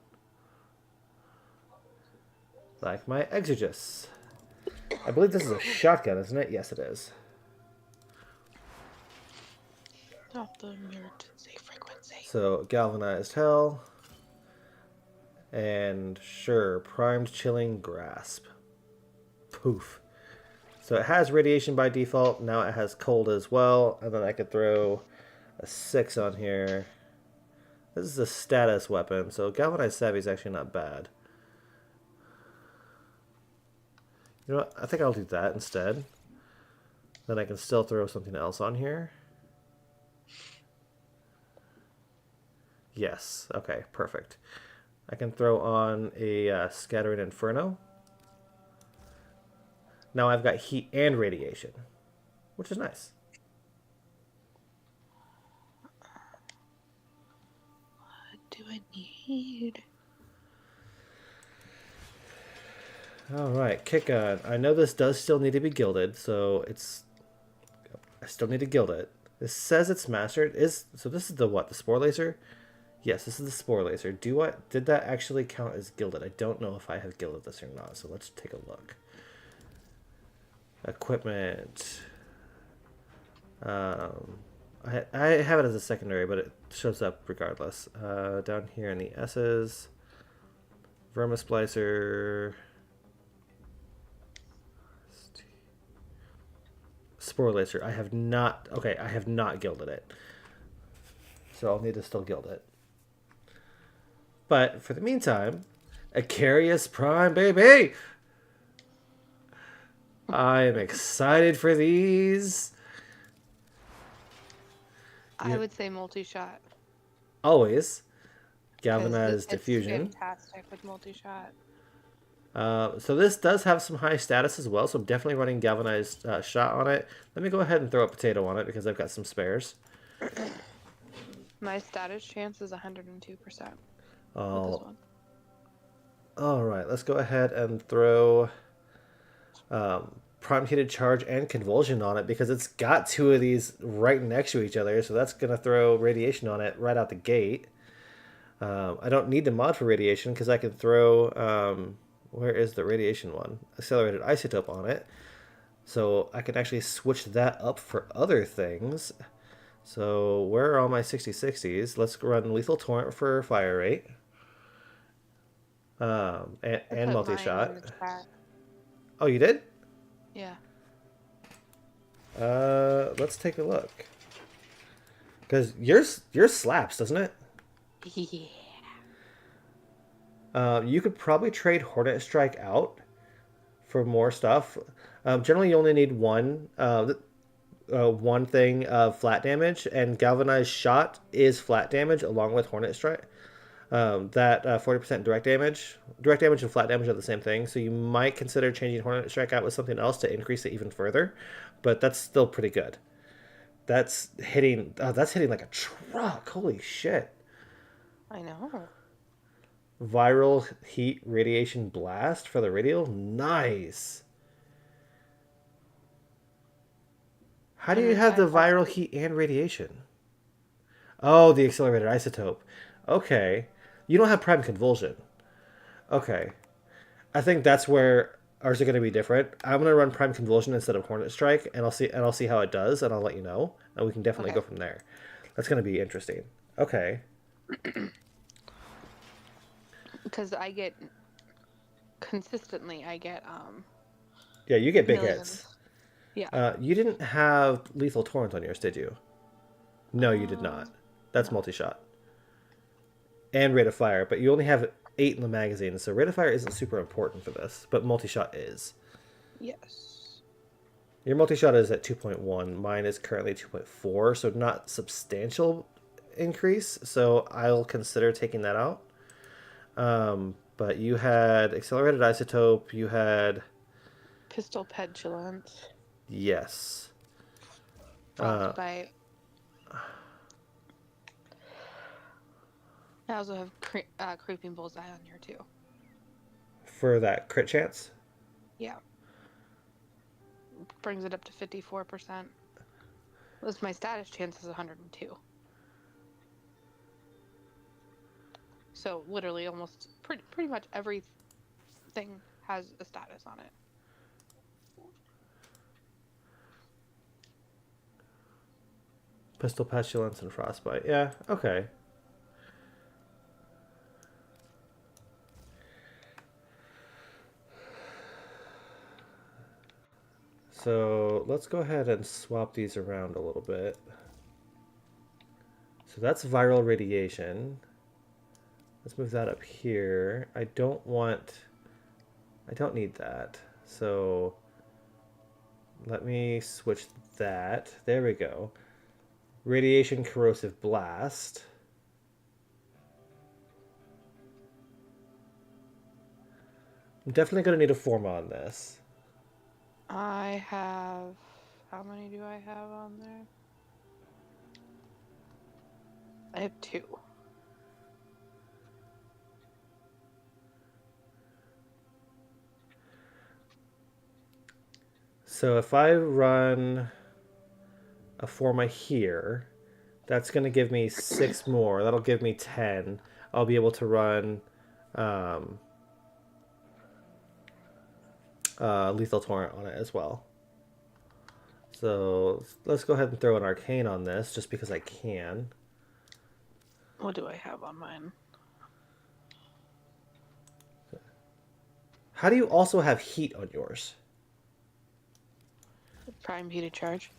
Like my Exegus. I believe this is a shotgun, isn't it? Yes, it is. Stop the emergency frequency. So, Galvanized Hell. And, sure, Primed Chilling Grasp. Poof. So it has radiation by default. Now it has cold as well. And then I could throw a 6 on here. This is a status weapon, so Galvanized Savvy is actually not bad. You know what? I think I'll do that instead. Then I can still throw something else on here. Yes. Okay, perfect. I can throw on a Scattering Inferno. Now I've got heat and radiation, which is nice. What do I need? Alright, Kick Gun. I know this does still need to be gilded, so I still need to gild it. This says it's mastered. So this is the what? The Spore Laser? Yes, this is the Spore Laser. Did that actually count as gilded? I don't know if I have gilded this or not, so let's take a look. Equipment. I have it as a secondary, but it shows up regardless. Down here in the S's. Vermisplicer. Spore Laser. I have not gilded it. So I'll need to still gild it. But for the meantime, Icarius Prime, baby! I am excited for these. I would say multi-shot. Always. Galvanized Diffusion. It's fantastic with multi-shot. So this does have some high status as well, so I'm definitely running Galvanized Shot on it. Let me go ahead and throw a potato on it because I've got some spares. My status chance is 102%. Oh. Alright, let's go ahead and throw Prime Heated Charge and Convulsion on it because it's got two of these right next to each other, so that's going to throw radiation on it right out the gate. I don't need the mod for radiation because I can throw... where is the radiation one? Accelerated Isotope on it. So I can actually switch that up for other things. So where are all my 60/60s? Let's run Lethal Torrent for fire rate. And multi-shot. Oh, you did? Yeah. Let's take a look. Because yours slaps, doesn't it? Yeah. You could probably trade Hornet Strike out for more stuff. Generally, you only need one thing of flat damage, and Galvanized Shot is flat damage along with Hornet Strike. That 40% direct damage and flat damage are the same thing, so you might consider changing Hornet Strike out with something else to increase it even further, but that's still pretty good. That's hitting like a truck. Holy shit. I know. Viral Heat Radiation Blast for the radial. Nice. How do you have the viral heat and radiation? Oh, the accelerated isotope. Okay. You don't have Prime Convulsion. Okay. I think that's where ours are going to be different. I'm going to run Prime Convulsion instead of Hornet Strike, and I'll see how it does, and I'll let you know, and we can definitely go from there. That's going to be interesting. Okay. Because I get consistently, Yeah, you get big millions. hits. Yeah. You didn't have Lethal Torrent on yours, did you? No, you did not. That's multi-shot. And Rate of Fire, but you only have 8 in the magazine, so Rate of Fire isn't super important for this, but multi-shot is. Yes. Your multi-shot is at 2.1. Mine is currently 2.4, so not substantial increase, so I'll consider taking that out. But you had Accelerated Isotope, you had... Pistol Petulance. Yes. Frostbite. I also have Creeping Bullseye on here too. For that crit chance? Yeah. Brings it up to 54%. My status chance is 102. So literally almost pretty much everything has a status on it. Pistol Pestilence and Frostbite. Yeah, okay. So let's go ahead and swap these around a little bit. So that's viral radiation. Let's move that up here. I don't need that. So let me switch that. There we go. Radiation Corrosive Blast. I'm definitely going to need a forma on this. I have... How many do I have on there? I have 2. So if I run a forma here, that's going to give me 6 more. That'll give me 10. I'll be able to run Lethal Torrent on it as well. So let's go ahead and throw an Arcane on this just because I can. What do I have on mine? How do you also have heat on yours? Prime heated charge.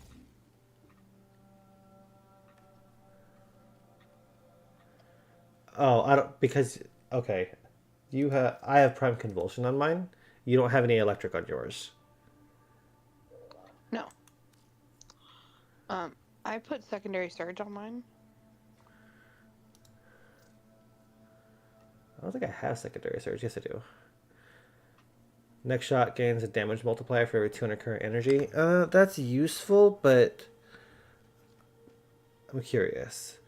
Oh, I don't, because okay. I have Prime Convulsion on mine. You don't have any electric on yours. No. I put secondary surge on mine. I don't think I have secondary surge. Yes, I do. Next shot gains a damage multiplier for every 200 current energy. That's useful, but I'm curious.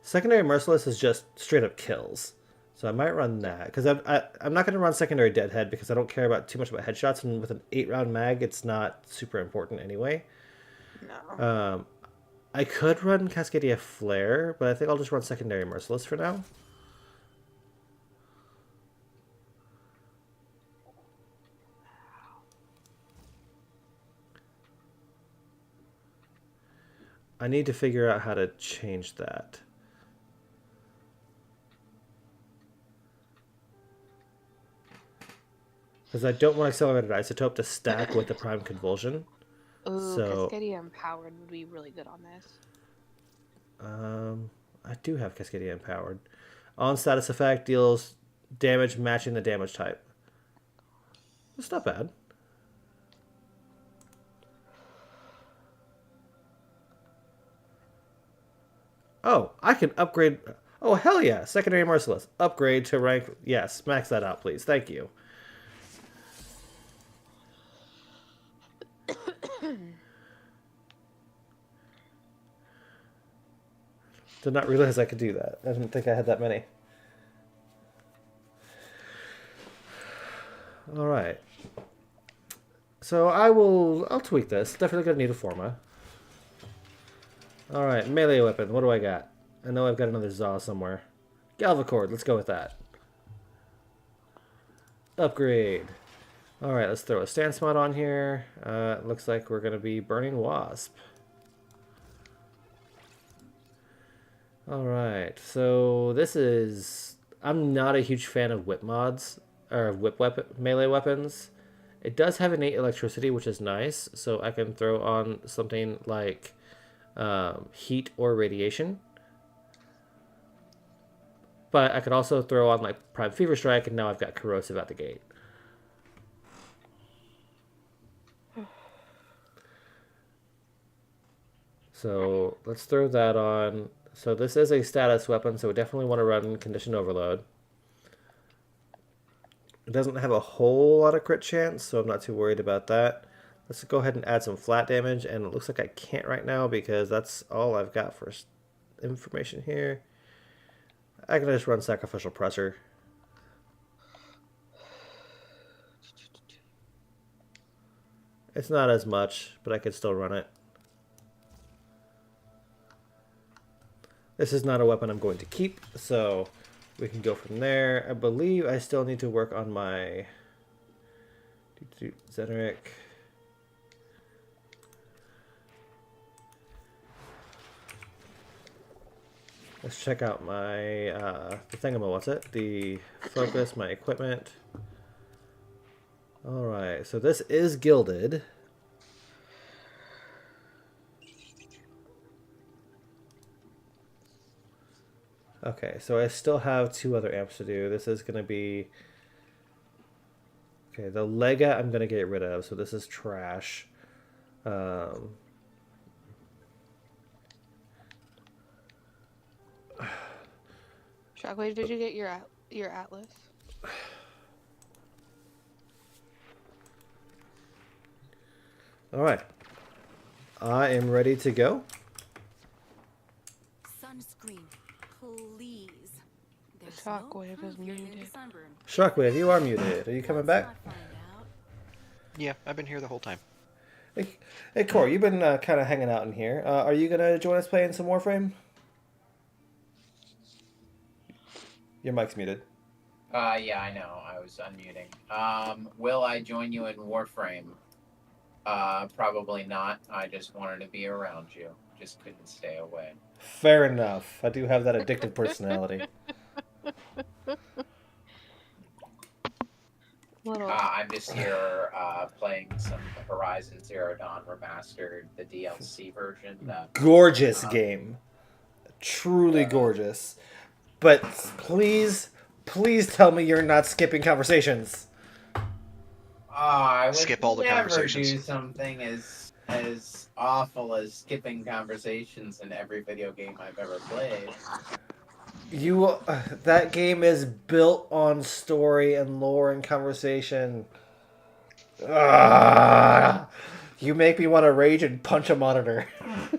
Secondary Merciless is just straight up kills. So I might run that. Because I'm not going to run secondary Deadhead because I don't care about too much about headshots. And with an 8-round mag, it's not super important anyway. No. I could run Cascadia Flare, but I think I'll just run secondary Merciless for now. I need to figure out how to change that. Because I don't want Accelerated Isotope to stack with the Prime Convulsion. Ooh, So, Cascadia Empowered would be really good on this. I do have Cascadia Empowered. On status effect, deals damage matching the damage type. It's not bad. Oh, I can upgrade. Oh, hell yeah. Secondary Merciless. Upgrade to rank. Yes, max that out, please. Thank you. Did not realize I could do that. I didn't think I had that many. Alright. So I'll tweak this. Definitely gonna need a forma. Alright, melee weapon. What do I got? I know I've got another Zaw somewhere. Galvacord, let's go with that. upgrade. All right, let's throw a stance mod on here. It looks like we're going to be burning wasp. All right, so this is... I'm not a huge fan of whip mods, or whip weapon, melee weapons. It does have innate electricity, which is nice, so I can throw on something like heat or radiation. But I could also throw on like Prime Fever Strike, and now I've got corrosive out the gate. So let's throw that on. So this is a status weapon, so we definitely want to run Condition Overload. It doesn't have a whole lot of crit chance, so I'm not too worried about that. Let's go ahead and add some flat damage, and it looks like I can't right now because that's all I've got for information here. I can just run Sacrificial Pressure. It's not as much, but I could still run it. This is not a weapon I'm going to keep, so we can go from there. I believe I still need to work on my Zeneric. Let's check out my the thingamabout. What's it? The focus, my equipment. All right, so this is gilded. Okay, so I still have 2 other amps to do. This is going to be... Okay, the Lega I'm going to get rid of, so this is trash. Shockwave, did you get your Atlas? All right. I am ready to go. Sunscreen, please. There's Shockwave no is proof you're muted. into sunburn. Shockwave, you are muted. Are you coming back? Let's not find out. Yeah, I've been here the whole time. Hey, Corey, you've been kind of hanging out in here. Are you going to join us playing some Warframe? Your mic's muted. Yeah, I know. I was unmuting. Will I join you in Warframe? Probably not. I just wanted to be around you. Just couldn't stay away. Fair enough. I do have that addictive personality. I'm just here playing some Horizon Zero Dawn Remastered, the DLC version. Gorgeous game. Truly gorgeous. But please tell me you're not skipping conversations. I would Skip all the never conversations. do something as awful as skipping conversations in every video game I've ever played. That game is built on story and lore and conversation. You make me want to rage and punch a monitor.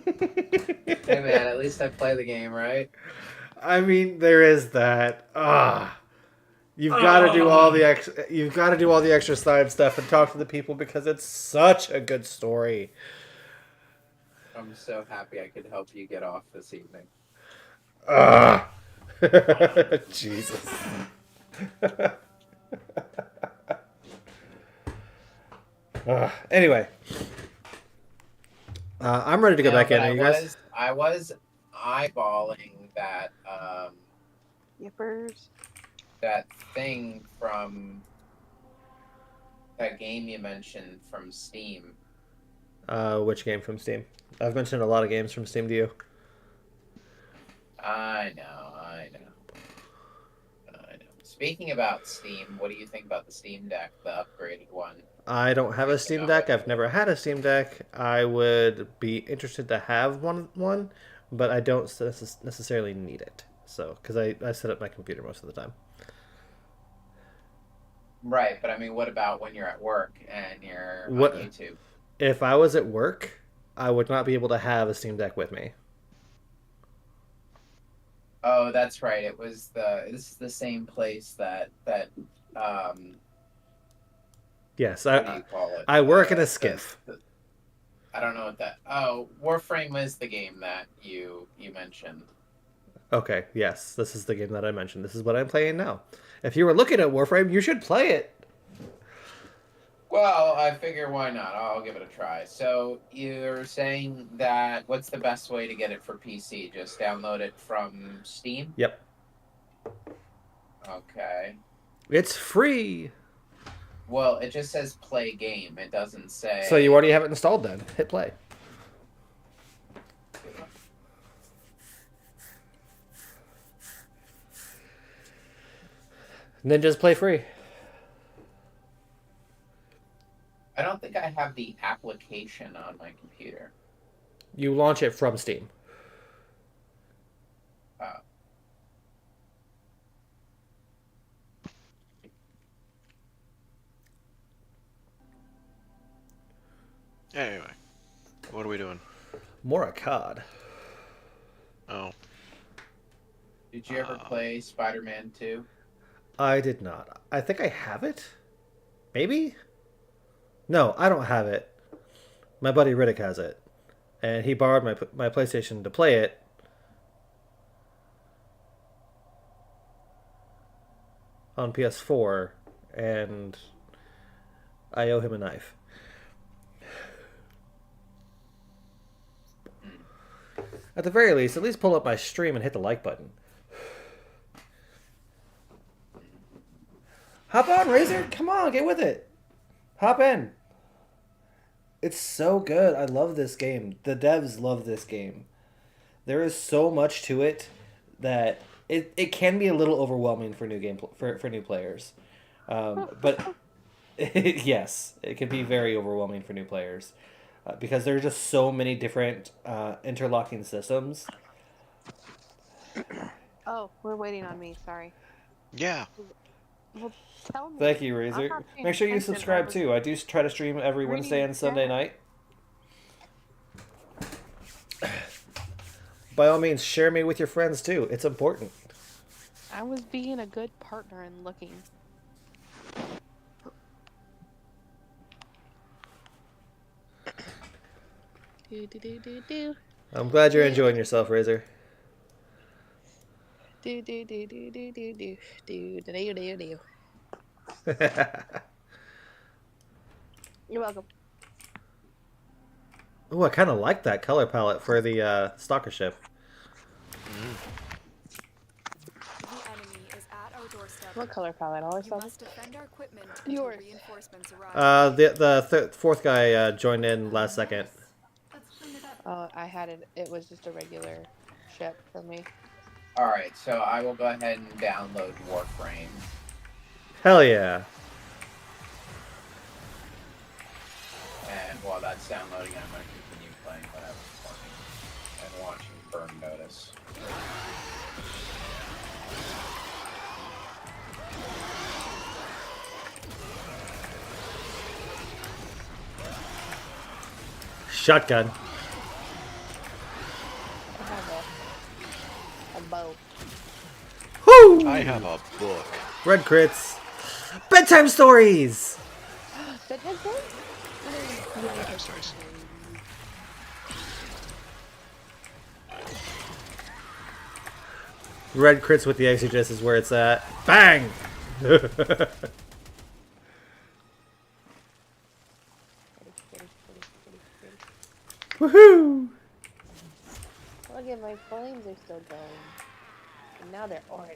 Hey man, at least I play the game, right? I mean, there is that. You've got to do all the extra side stuff and talk to the people because it's such a good story. I'm so happy I could help you get off this evening. Jesus. Anyway, I'm ready to go back in. Are you guys? I was eyeballing that Yippers. that thing from that game you mentioned from Steam. Which game from Steam? I've mentioned a lot of games from Steam to you. I know. Speaking about Steam, what do you think about the Steam Deck, the upgraded one? I don't have a Steam Deck. I've never had a Steam Deck. I would be interested to have one, but I don't necessarily need it. So, because I set up my computer most of the time. Right, but I mean, what about when you're at work and you're on YouTube? If I was at work, I would not be able to have a Steam Deck with me. Oh, that's right. This is the same place that Yes, what do you call it? I work in a skiff. I don't know what that. Oh, Warframe is the game that you mentioned. Okay, yes, this is the game that I mentioned. This is what I'm playing now. If you were looking at Warframe, you should play it. Well, I figure why not? I'll give it a try. So you're saying that what's the best way to get it for PC? Just download it from Steam? Yep. Okay. It's free. Well, it just says play game. It doesn't say. So you already have it installed then. Hit play. And then just play free. I don't think I have the application on my computer. You launch it from Steam. Anyway, what are we doing? More a COD. Oh, Did you ever play Spider-Man 2? I did not. I think I have it. Maybe? No, I don't have it. My buddy Riddick has it. And he borrowed my PlayStation to play it. On PS4. And I owe him a knife. At the very least, at least pull up my stream and hit the like button. Hop on, Razor! Come on, get with it! Hop in! It's so good. I love this game. The devs love this game. There is so much to it that it can be a little overwhelming for for new players. But yes, it can be very overwhelming for new players. Because there are just so many different interlocking systems. Oh, we're waiting on me. Sorry. yeah. Well, tell me. Thank you, I'm Razor. not paying Make sure you attention. subscribe too. I do try to stream every Reading Wednesday and Sunday chat. night. By all means, share me with your friends too. It's important. I was being a good partner and looking. Do. I'm glad you're enjoying yourself, Razor. Do. You're welcome. Oh, I kind of like that color palette for the stalker ship. The enemy is at our doorstep. What color palette? Always You something. must defend our equipment until Yours. reinforcements arrive. The fourth guy joined in last second. Oh, I had it. It was just a regular ship for me. Alright, so I will go ahead and download Warframe. Hell yeah. And while that's downloading, I'm going to continue playing whatever's playing and watching Burn Notice. Shotgun. I have a bow. Woo! I have a book. Red crits. Bedtime stories. Bedtime story? Bedtime stories. Red crits with the exegesis is where it's at. Bang! Woohoo! Look at my flames are still going. And now they're orange.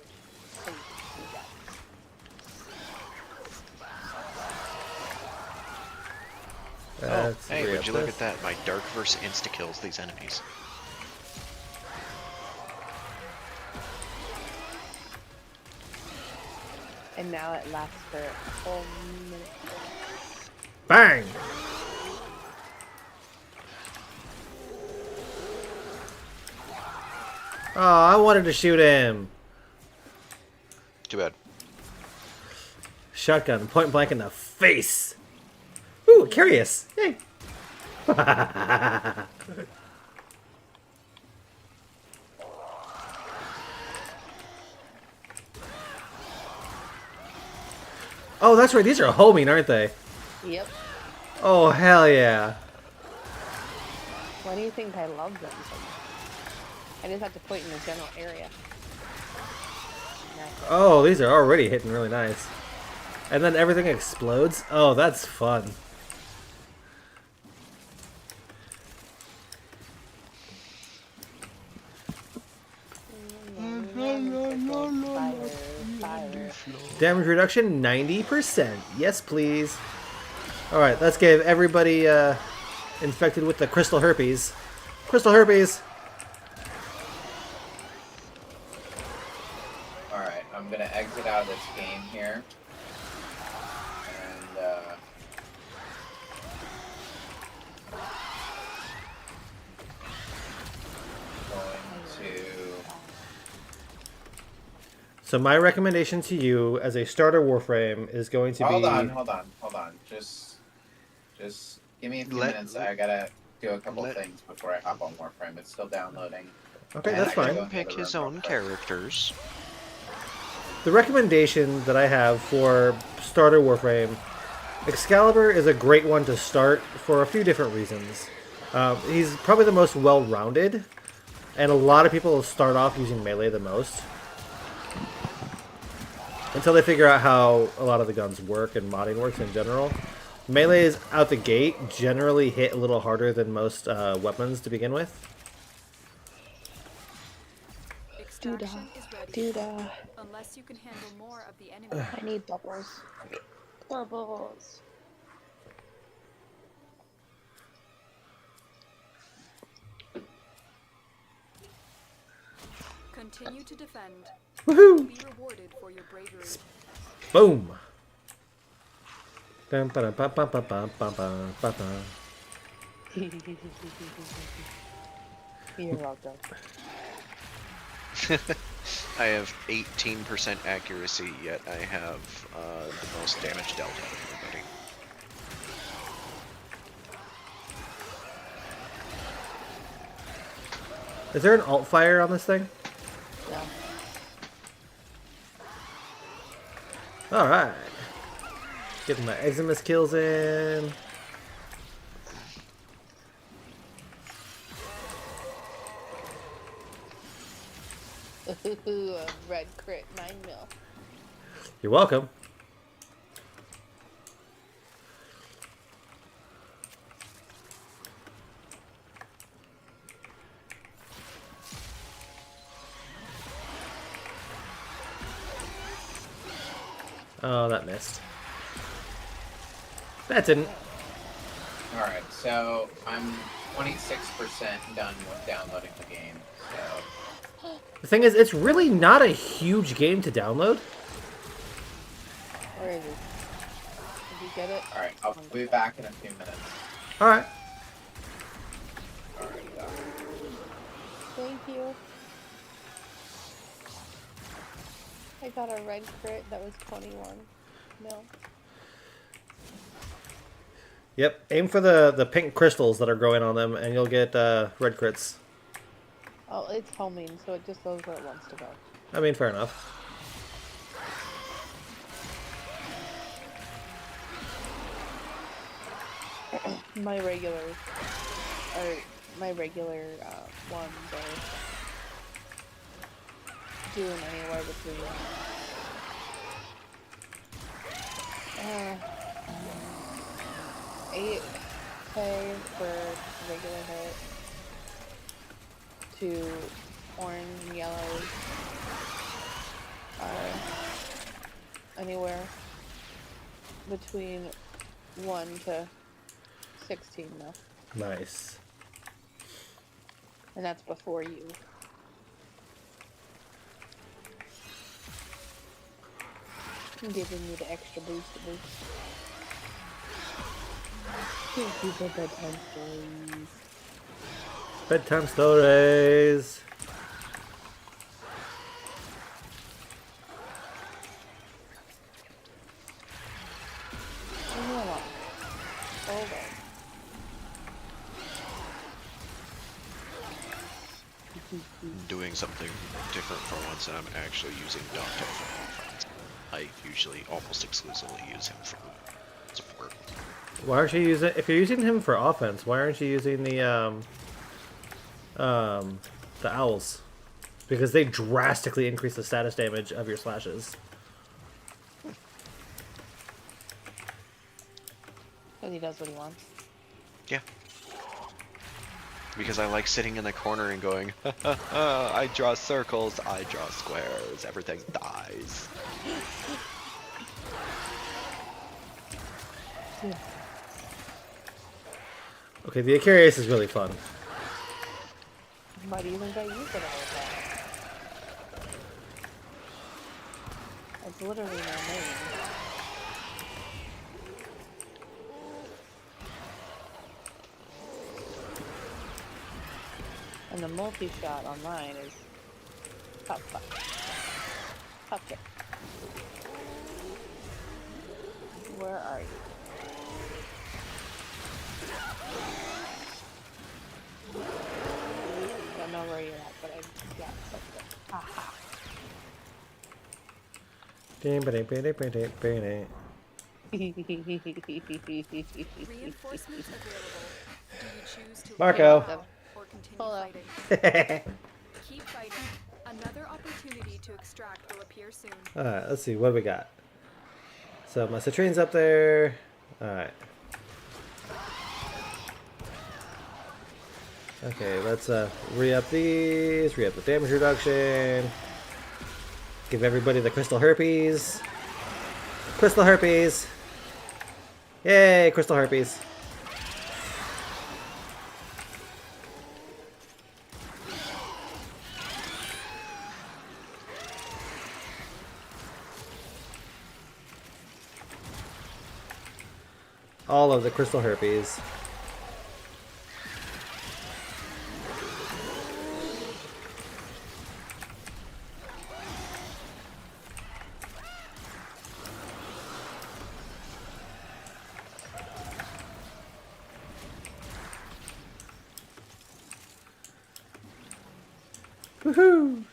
Please, do that. That's Hey, would you look real. at that? My dark verse insta-kills these enemies. And now it lasts for a whole minute. Bang! Oh, I wanted to shoot him. Too bad. Shotgun, point blank in the face. Ooh, curious. Yay. Oh, that's right. These are homing, aren't they? Yep. Oh, hell yeah. Why do you think I love them so much? I just have to point in the general area. Oh, these are already hitting really nice. And then everything explodes. Oh, that's fun. Damage reduction 90%. Yes, please. Alright, let's give everybody infected with the crystal herpes. Crystal herpes! Alright, I'm gonna exit out of this game here. And, going to... So my recommendation to you as a starter Warframe is going to be... Hold on. Just give me a few minutes. I gotta do a couple things before I hop on Warframe. It's still downloading. Okay, And that's I gotta fine. go Pick into the his room own real quick. characters. The recommendation that I have for starter Warframe, Excalibur is a great one to start for a few different reasons. He's probably the most well-rounded, and a lot of people will start off using melee the most until they figure out how a lot of the guns work and modding works in general. Melees out the gate generally hit a little harder than most weapons to begin with. Extraction is ready. Unless you can handle more of the enemy. I need bubbles. Bubbles. Continue to defend. Woohoo! Be rewarded for your bravery. Boom! Dum, ba, dum, ba, ba, ba, ba, ba, ba, ba, ba. You're welcome. I have 18% accuracy, yet I have the most damage dealt out of everybody. Is there an alt fire on this thing? No. Alright. Getting my Eximus kills in. Ooh, a red crit 9 mil. You're welcome. Oh, that missed. That didn't. Alright, so I'm 26% done with downloading the game, so... The thing is, it's really not a huge game to download. Where is it? Did you get it? Alright, I'll be back in a few minutes. Alright. Alright, Thank you. I got a red crit that was 21 mil. Yep, aim for the pink crystals that are growing on them, and you'll get red crits. Oh, it's homing, so it just goes where it wants to go. I mean, fair enough. My regular ones are doing anywhere between 8k for regular hit to orange and yellows are anywhere between 1 to 16 mil. Nice. And that's before you. I'm giving you the extra boost. Thank you for bedtime stories. Bedtime stories. Leave me alone. Go away. Doing something different for once, and I'm actually using Dante for offense. I usually almost exclusively use him for support. Why aren't you using? If you're using him for offense, why aren't you using the owls? Because they drastically increase the status damage of your slashes. he does what he wants. Yeah. Because I like sitting in the corner and going, I draw circles, I draw squares, everything dies. Okay, the Icarius is really fun. Why do you think I use it all the time? It's literally my name. And the multi-shot on mine is top fuck. Top kick. Where are you? Don't know where you're at, but I got something. Aha. Reinforcements available. Do you choose to Marco. leave now or continue Hold up. fighting? Keep fighting. Another opportunity to extract will appear soon. Alright, let's see. What do we got? So my citrine's up there. Alright. Okay, let's re-up these. Re-up the damage reduction. Give everybody the crystal herpes. Crystal herpes! Yay, crystal herpes. All of the crystal herpes. Woohoo!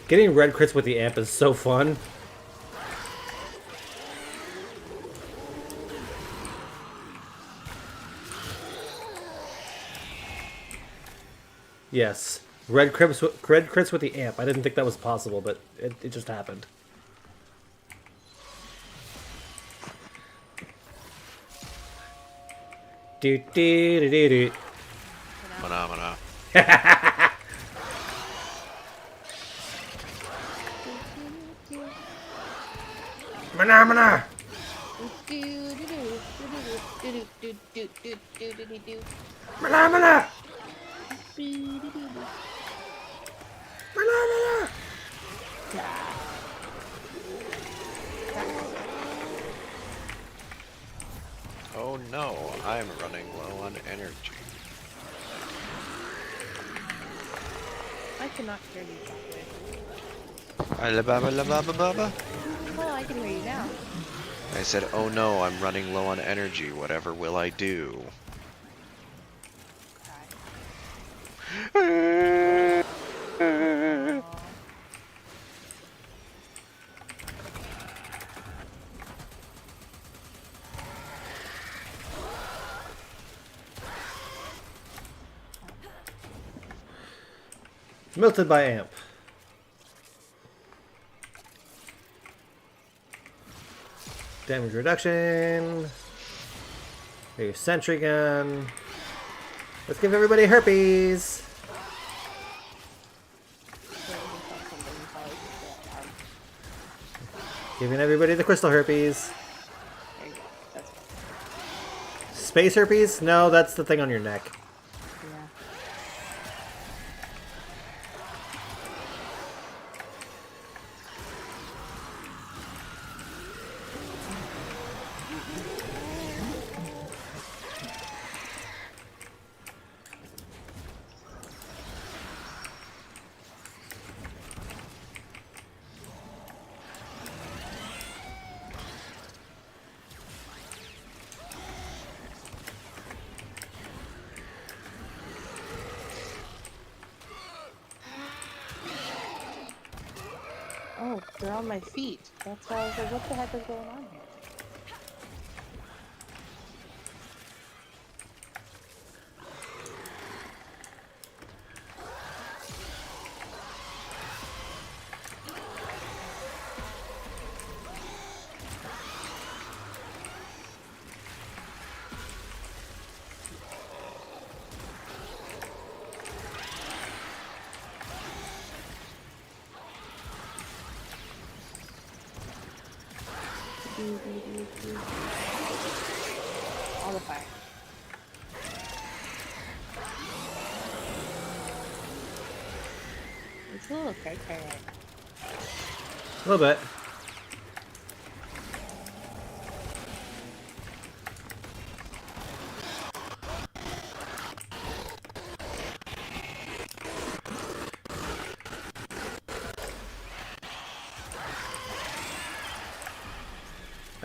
Getting red crits with the amp is so fun. Yes. Red crits with the amp. I didn't think that was possible, but it just happened. Do do do do do. Phenomena. Phenomena. Phenomena. Phenomena. Oh no, I'm running low on energy. I cannot hear you properly. Alabama, alabama, baba. Well, I can hear you now. I said, oh no, I'm running low on energy. Whatever will I do? Melted by amp. Damage reduction. Your sentry gun. Let's give everybody herpes. Giving everybody the crystal herpes. There you go. That's fine. Space herpes? No, that's the thing on your neck. Yeah. they're on my feet. That's why I was like, what the heck is going on here? All the fire. It's a little cray cray right now. A little bit.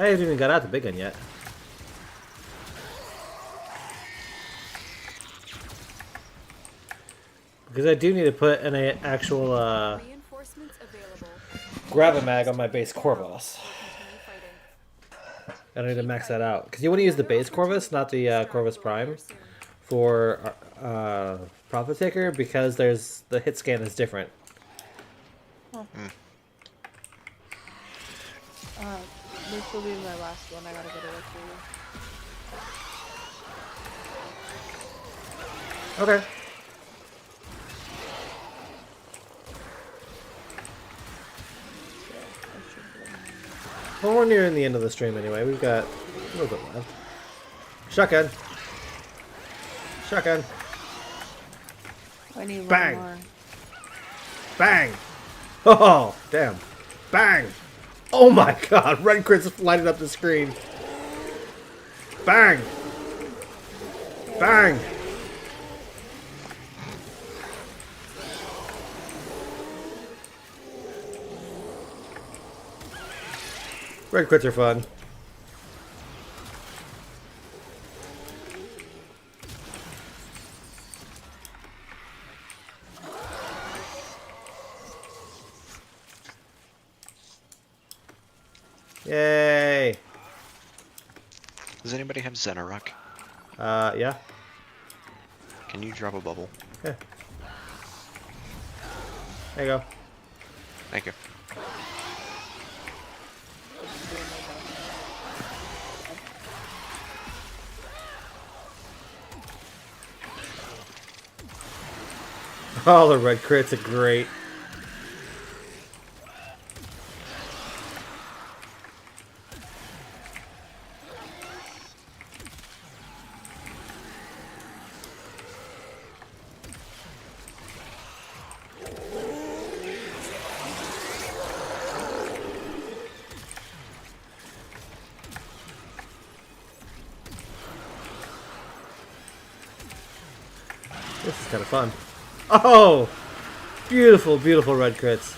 I haven't even got out the big gun yet. Because I do need to put an actual Reinforcements available. grab-a-mag on my base Corvus. Continue fighting. I need to max that out. Because you want to use the base Corvus, not the Corvus Prime, for Profit Taker, because there's the hit scan is different. Huh. This will be my last one. I gotta go to work for you. Okay. Well, we're nearing the end of the stream anyway. We've got a little bit left. Shotgun. Shotgun. I need Bang. one more. Bang! Oh, damn. Bang! Oh my god, red crits lighted up the screen. Bang! Bang! Red crits are fun. Yay! Does anybody have Xenarok? Yeah. Can you drop a bubble? Yeah. There you go. Thank you. Oh, the red crits are great. This is kind of fun. Oh! Beautiful, beautiful red crits.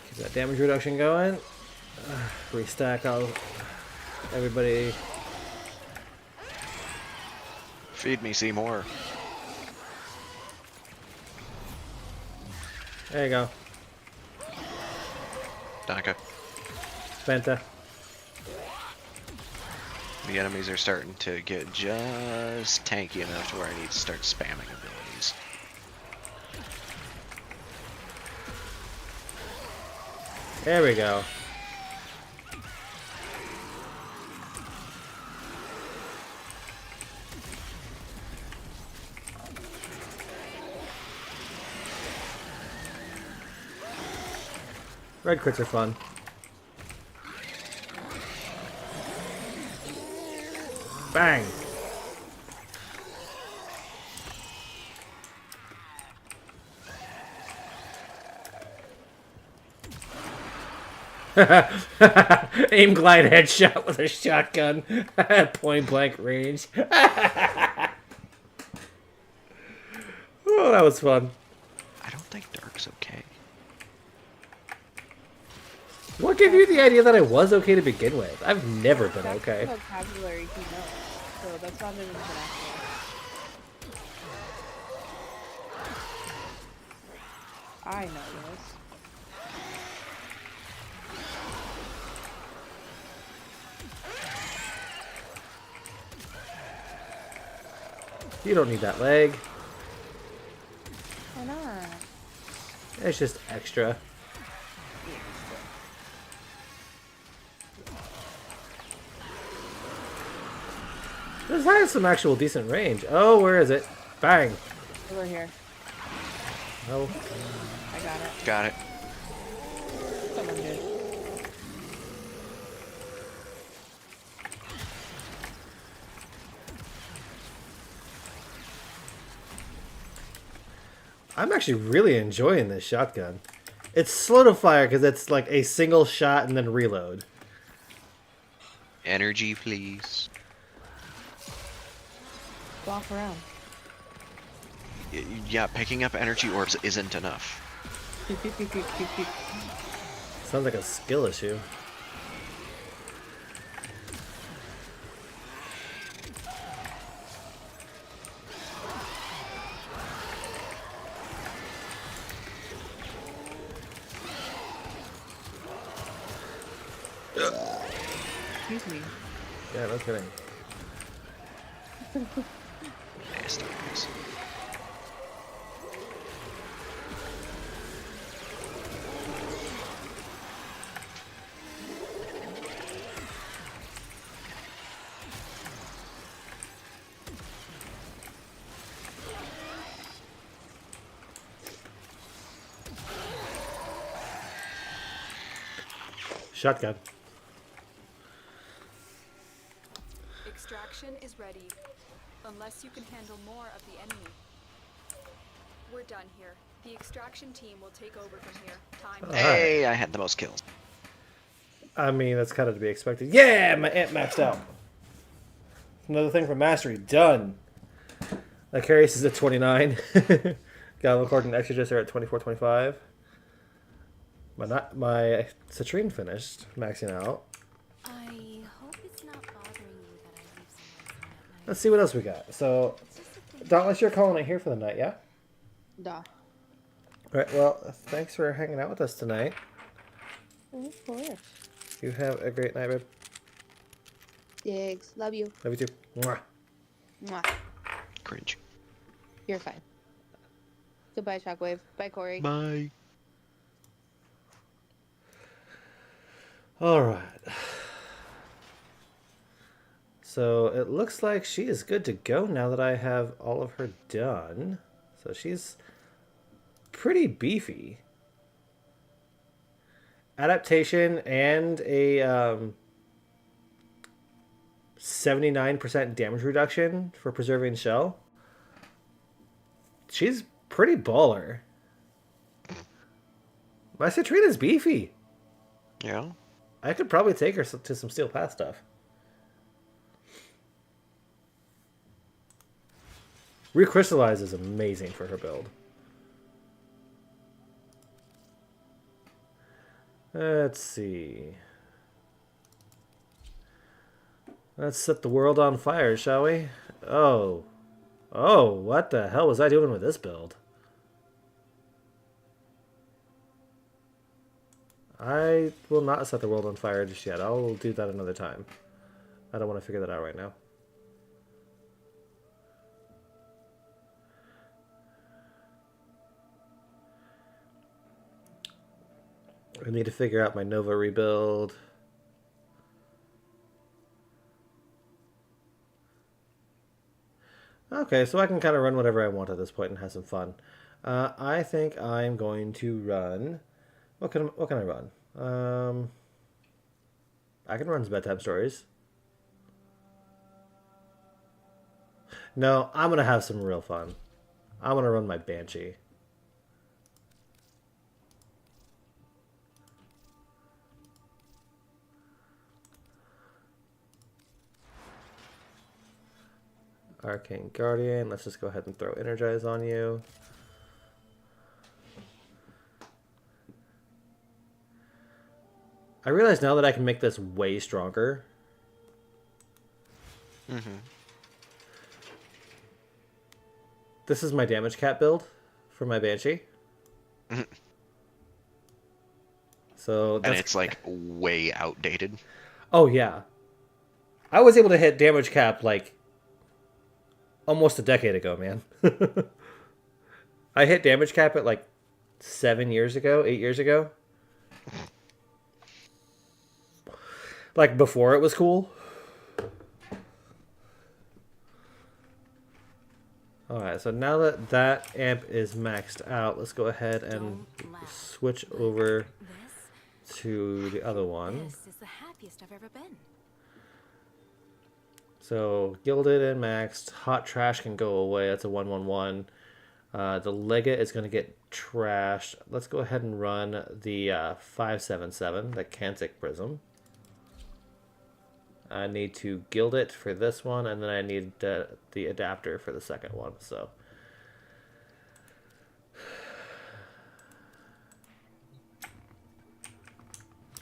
Keep that damage reduction going. Restack all everybody. Feed me, Seymour. There you go. Donka. Penta. The enemies are starting to get just tanky enough to where I need to start spamming abilities. There we go. Red crits are fun. Bang! Aim glide headshot with a shotgun at point blank range. Oh, that was fun. I don't think dark's okay. What gave you the idea that I was okay to begin with? I've never been That's okay. the vocabulary he knows, so that's not even vernacular. I know this. You don't need that leg. Why not? It's just extra. This has some actual decent range. Oh, where is it? Bang. Over here. Oh. I got it. Got it. Someone did. I'm actually really enjoying this shotgun. It's slow to fire because it's like a single shot and then reload. Energy, please. Walk around. Yeah, picking up energy orbs isn't enough. Sounds like a skill issue. Excuse me. Yeah, no kidding. Nasty guys. Shotgun. Extraction is ready. Unless you can handle more of the enemy. We're done here. The extraction team will take over from here. Time. Hey, I had the most kills. I mean, that's kind of to be expected. Yeah, my amp maxed out. Another thing from Mastery. Done. My Carius is at 29. Galvacord and Exegesis are at 24, 25. My Citrine finished, maxing out. I hope it's not bothering you that I leave some lights on at night. Let's see what else we got. So, Dauntless, you're calling it here for the night, yeah? Duh. All right, well, thanks for hanging out with us tonight. Of course. You have a great night, babe. Diggs. Love you. Love you too. Mwah. Mwah. Cringe. You're fine. Goodbye, Shockwave. Bye, Corey. Bye. All right. So it looks like she is good to go now that I have all of her done. So she's pretty beefy. Adaptation and a 79% damage reduction for preserving shell. She's pretty baller. My Citrina's beefy. Yeah. I could probably take her to some Steel Path stuff. Recrystallize is amazing for her build. Let's see. Let's set the world on fire, shall we? Oh. Oh, what the hell was I doing with this build? I will not set the world on fire just yet. I'll do that another time. I don't want to figure that out right now. I need to figure out my Nova rebuild. Okay, so I can kind of run whatever I want at this point and have some fun. I think I'm going to run... What can I run? I can run some bedtime stories. No, I'm going to have some real fun. I'm going to run my Banshee. Arcane Guardian. Let's just go ahead and throw Energize on you. I realize now that I can make this way stronger. Mm-hmm. This is my damage cap build for my Banshee. Mhm. So that's... And it's like way outdated. Oh yeah. I was able to hit damage cap like almost a decade ago, man. I hit damage cap at like 7 years ago, 8 years ago. Like before it was cool. Alright, so now that that amp is maxed out, let's go ahead and switch over to the other one. This is the happiest I've ever been. So gilded and maxed. Hot trash can go away. That's a 111. The Legate is going to get trashed. Let's go ahead and run the 577, the Kantic Prism. I need to gild it for this one, and then I need the adapter for the second one. So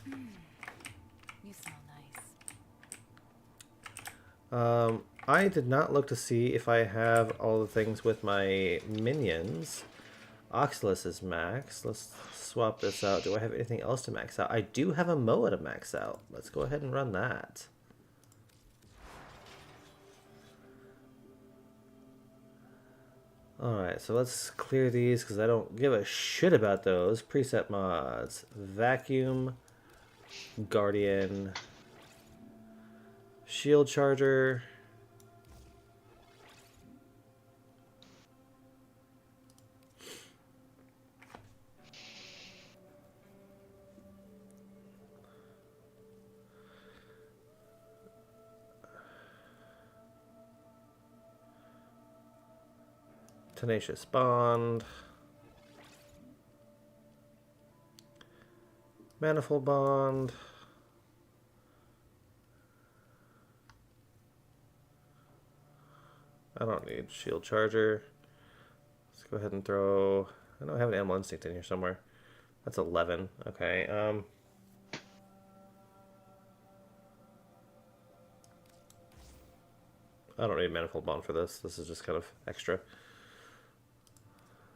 You smell nice. I did not look to see if I have all the things with my minions. Oxylus is max. Let's swap this out. Do I have anything else to max out? I do have a Moa to max out. Let's go ahead and run that. Alright, so let's clear these because I don't give a shit about those. Preset mods. Vacuum. Guardian. Shield charger. Tenacious Bond. Manifold Bond. I don't need Shield Charger. Let's go ahead and throw... I know I have an Animal Instinct in here somewhere. That's 11. Okay. I don't need Manifold Bond for this. This is just kind of extra.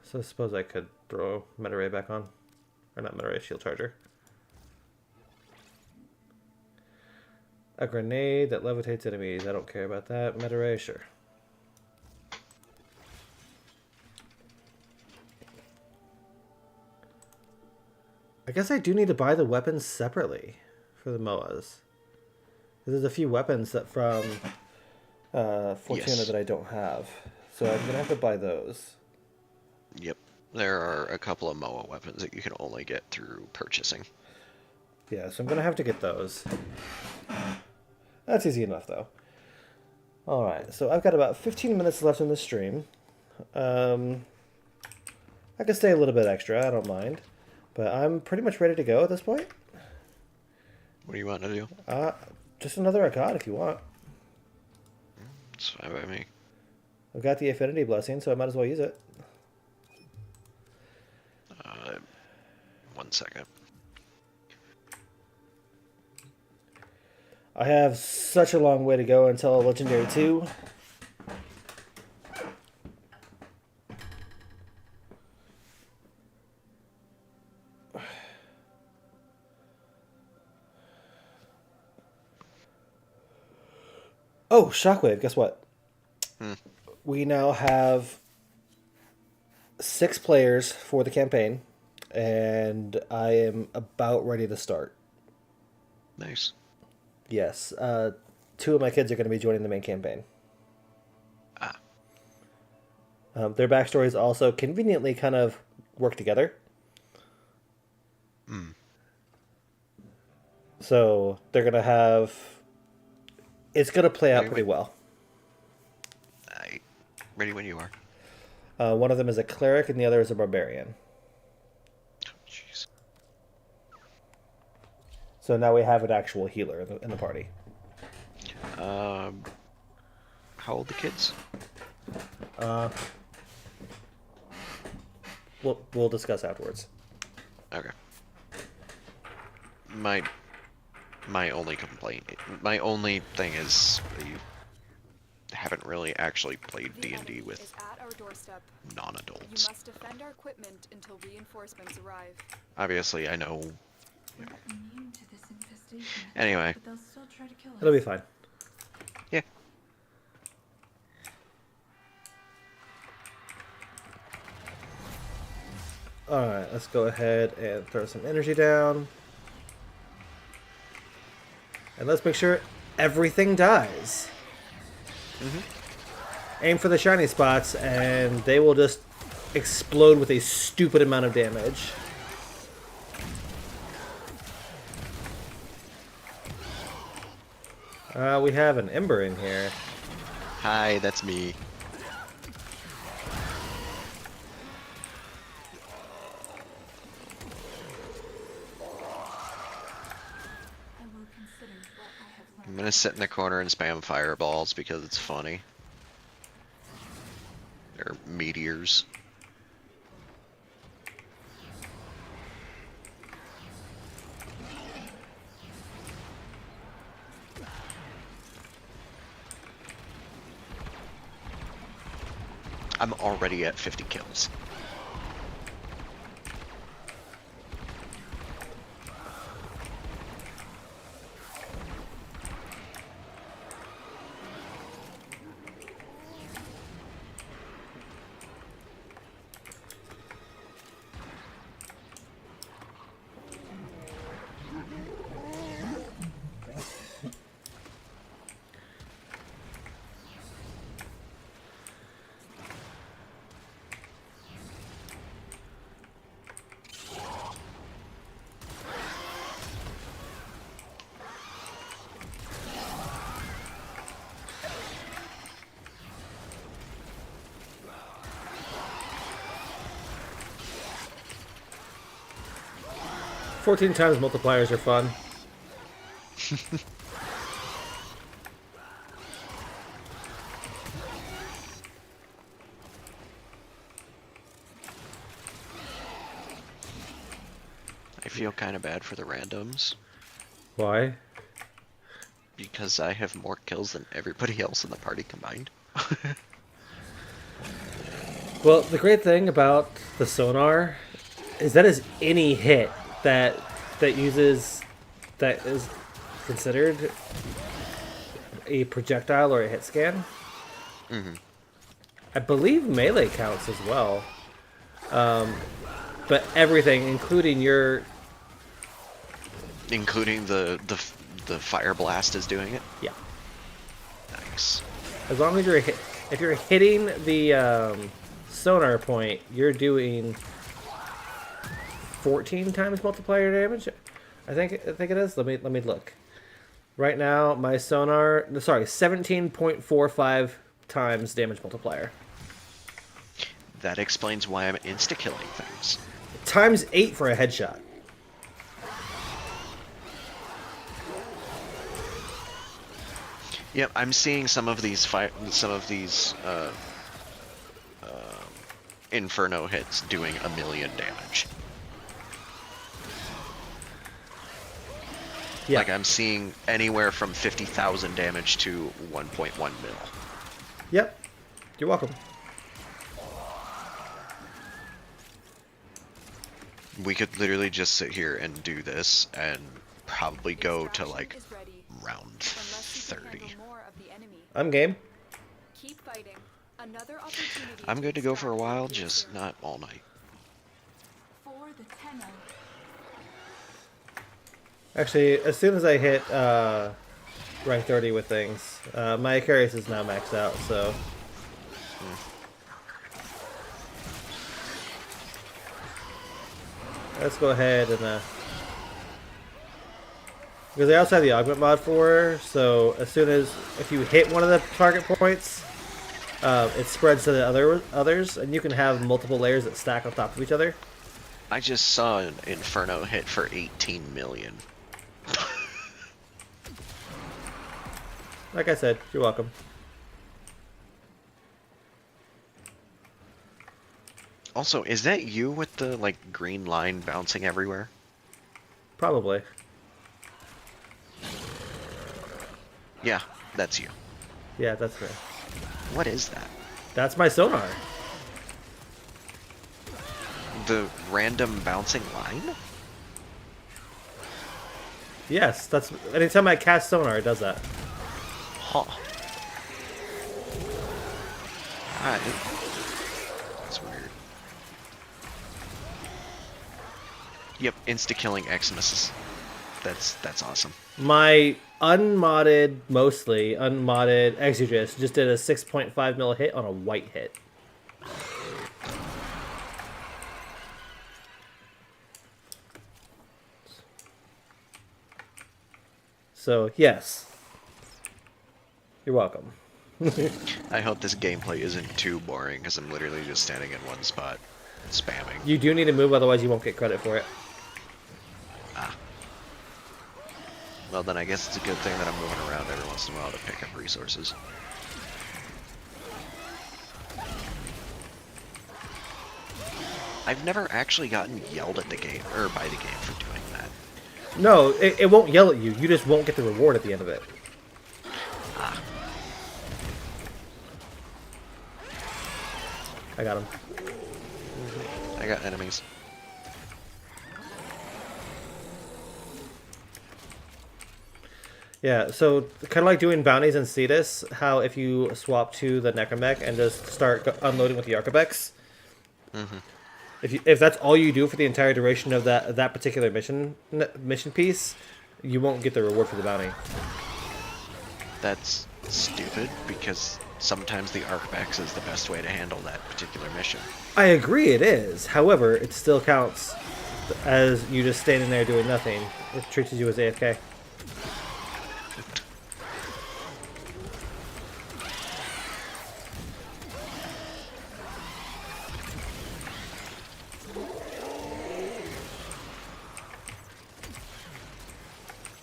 So I suppose I could throw Meta Ray back on. Or not Meta Ray, Shield Charger. A grenade that levitates enemies. I don't care about that. Meta Ray, sure. I guess I do need to buy the weapons separately for the MOAs. There's a few weapons that from Fortuna Yes. that I don't have. So I'm going to have to buy those. Yep. There are a couple of MOA weapons that you can only get through purchasing. Yeah, so I'm going to have to get those. That's easy enough, though. Alright, so I've got about 15 minutes left in the stream. I can stay a little bit extra, I don't mind. But I'm pretty much ready to go at this point. What do you want to do? Just another Akkad if you want. It's fine by me. I've got the Affinity Blessing, so I might as well use it. 1 second. I have such a long way to go until Legendary 2. Oh, Shockwave, guess what? We now have 6 players for the campaign, and I am about ready to start. Nice. Yes, 2 of my kids are going to be joining the main campaign. Ah. Their backstories also conveniently kind of work together. So they're going to have... It's going to play out pretty well. Ready when you are. One of them is a cleric and the other is a barbarian. Jeez. So now we have an actual healer in the party. How old the kids? We'll discuss afterwards. Okay. My My only complaint, my only thing is you haven't really actually played The D&D enemy with is at our doorstep. You non-adults. must defend our equipment until reinforcements arrive. Obviously, I know. We're immune to this infestation. Anyway, But they'll still try to kill us. It'll be fine. yeah. Alright, let's go ahead and throw some energy down. And let's make sure everything dies. Aim for the shiny spots, and they will just explode with a stupid amount of damage. We have an Ember in here. Hi, that's me. I will consider what I have learned. I'm gonna sit in the corner and spam fireballs because it's funny. They're meteors. I'm already at 50 kills. "14 times multipliers are fun." I feel kind of bad for the randoms Why? because I have more kills than everybody else in the party combined. Well, the great thing about the sonar is that is any hit that is considered a projectile or a hit scan. I believe melee counts as well. But everything, including your... Including the fire blast is doing it? Yeah. Nice. As long as if you're hitting the sonar point, you're doing 14 times multiplier damage. I think it is. Let me look. Right now, my sonar, sorry, 17.45 times damage multiplier. That explains why I'm insta-killing things. Times 8 for a headshot. Yep, I'm seeing some of these Inferno hits doing 1,000,000 damage. Yeah. Like I'm seeing anywhere from 50,000 damage to 1.1 mil. Yep. You're welcome. We could literally just sit here and do this and probably go to like Extraction is ready. round Unless you can 30. handle more of the enemy. I'm game. Keep fighting. Another opportunity I'm good to go for a extract while, will appear just soon. not all night. For the Tenno. Actually, as soon as I hit rank 30 with things, my Icarus is now maxed out, so... Let's go ahead and... because I also have the augment mod for her, so as soon as... if you hit one of the target points, it spreads to the others, and you can have multiple layers that stack on top of each other. I just saw an Inferno hit for 18 million. Like I said, you're welcome. Also, is that you with the like green line bouncing everywhere? Probably. Yeah, that's you. Yeah, that's me. What is that? That's my sonar. The random bouncing line? Yes, that's anytime I cast sonar, it does that. Huh. Alright. That's weird. Yep, insta-killing Xmas. That's awesome. My mostly unmodded Exegesis just did a 6.5 mil hit on a white hit. So, yes. You're welcome. I hope this gameplay isn't too boring, because I'm literally just standing in one spot, spamming. You do need to move, otherwise you won't get credit for it. Ah. Well, then I guess it's a good thing that I'm moving around every once in a while to pick up resources. I've never actually gotten yelled at the game, or by the game for doing that. No, it won't yell at you. You just won't get the reward at the end of it. Ah. I got him. I got enemies. Yeah, so kind of like doing bounties in Cetus, how if you swap to the Necromech and just start unloading with the Archabex, if that's all you do for the entire duration of that particular mission piece, you won't get the reward for the bounty. That's stupid, because sometimes the Archabex is the best way to handle that particular mission. I agree it is. However, it still counts as you just standing there doing nothing. It treats you as AFK.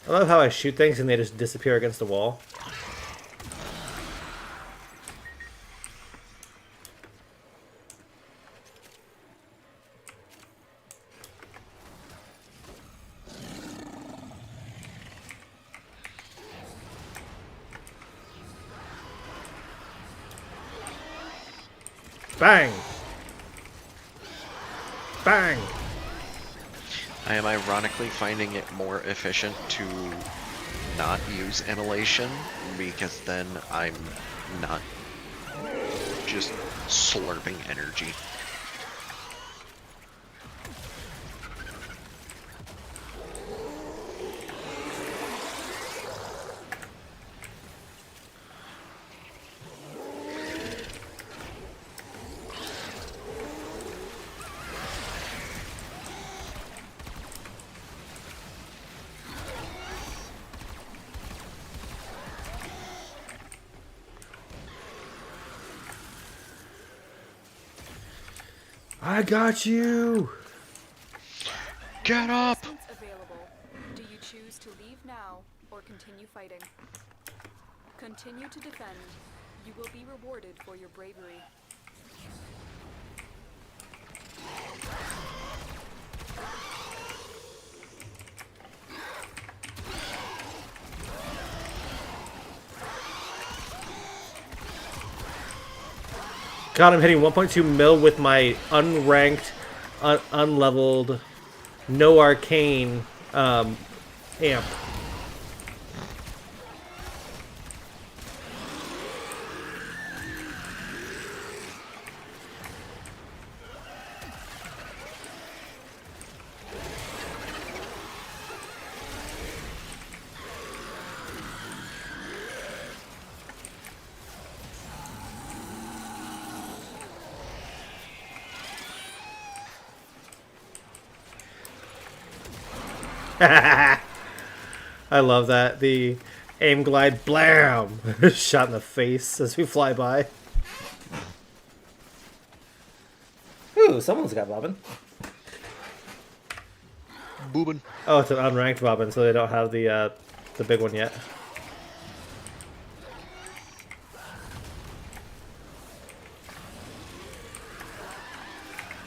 I love how I shoot things and they just disappear against the wall. Bang! Bang! I am ironically finding it more efficient to not use inhalation, because then I'm not just slurping energy. I got you! Get up! Available. Do you choose to leave now or continue fighting? Continue to defend. You will be rewarded for your bravery. God, I'm hitting 1.2 mil with my unranked, unleveled, no arcane amp. I love that. The aim glide, blam! Shot in the face as we fly by. Ooh, someone's got bobbin. Boobin. Oh, it's an unranked bobbin, so they don't have the big one yet.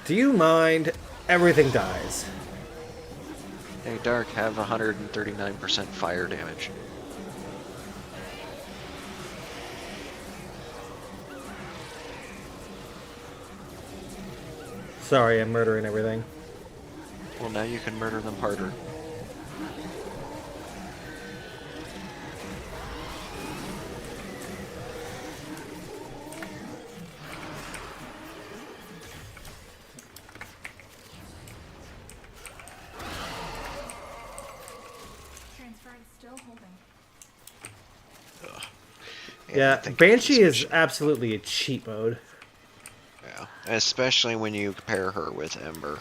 Do you mind? Everything dies. Hey, Dark, have 139% fire damage. Sorry, I'm murdering everything. Well, now you can murder them harder. Transferring, still holding. Ugh. Yeah, I think Banshee is especially- absolutely a cheat mode. Yeah, especially when you compare her with Ember.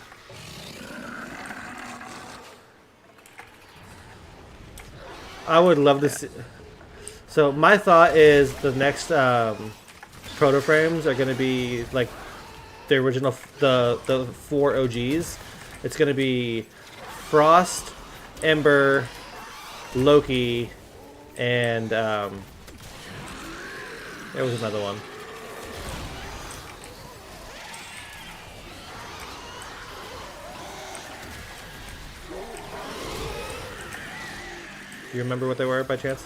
I would love to see. So my thought is the next proto frames are going to be like the original, the 4 OGs. It's going to be Frost, Ember, Loki, and there was another one. Do you remember what they were by chance?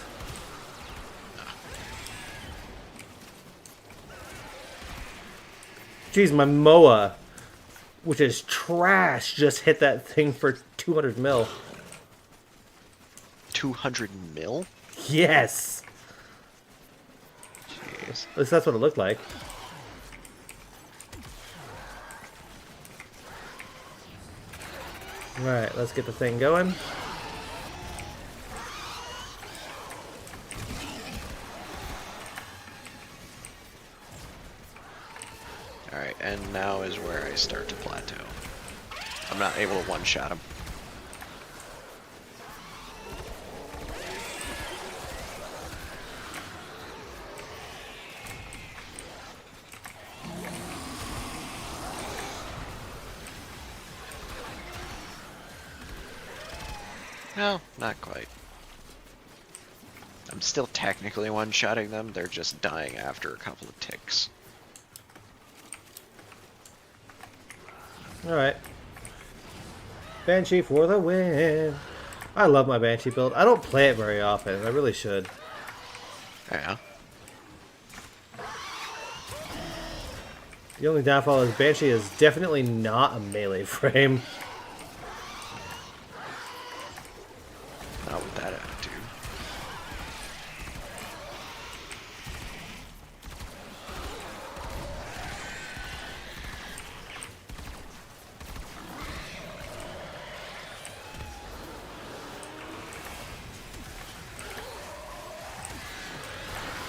Jeez, my Moa, which is trash, just hit that thing for 200 mil. 200 mil? Yes! Jeez. At least that's what it looked like. Alright, let's get the thing going. Alright, and now is where I start to plateau. I'm not able to one-shot him. No, not quite. I'm still technically one-shotting them, they're just dying after a couple of ticks. Alright. Banshee for the win! I love my Banshee build. I don't play it very often. I really should. Yeah. The only downfall is Banshee is definitely not a melee frame. Not with that attitude.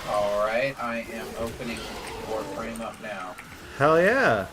Alright, I am opening Warframe up now. Hell yeah!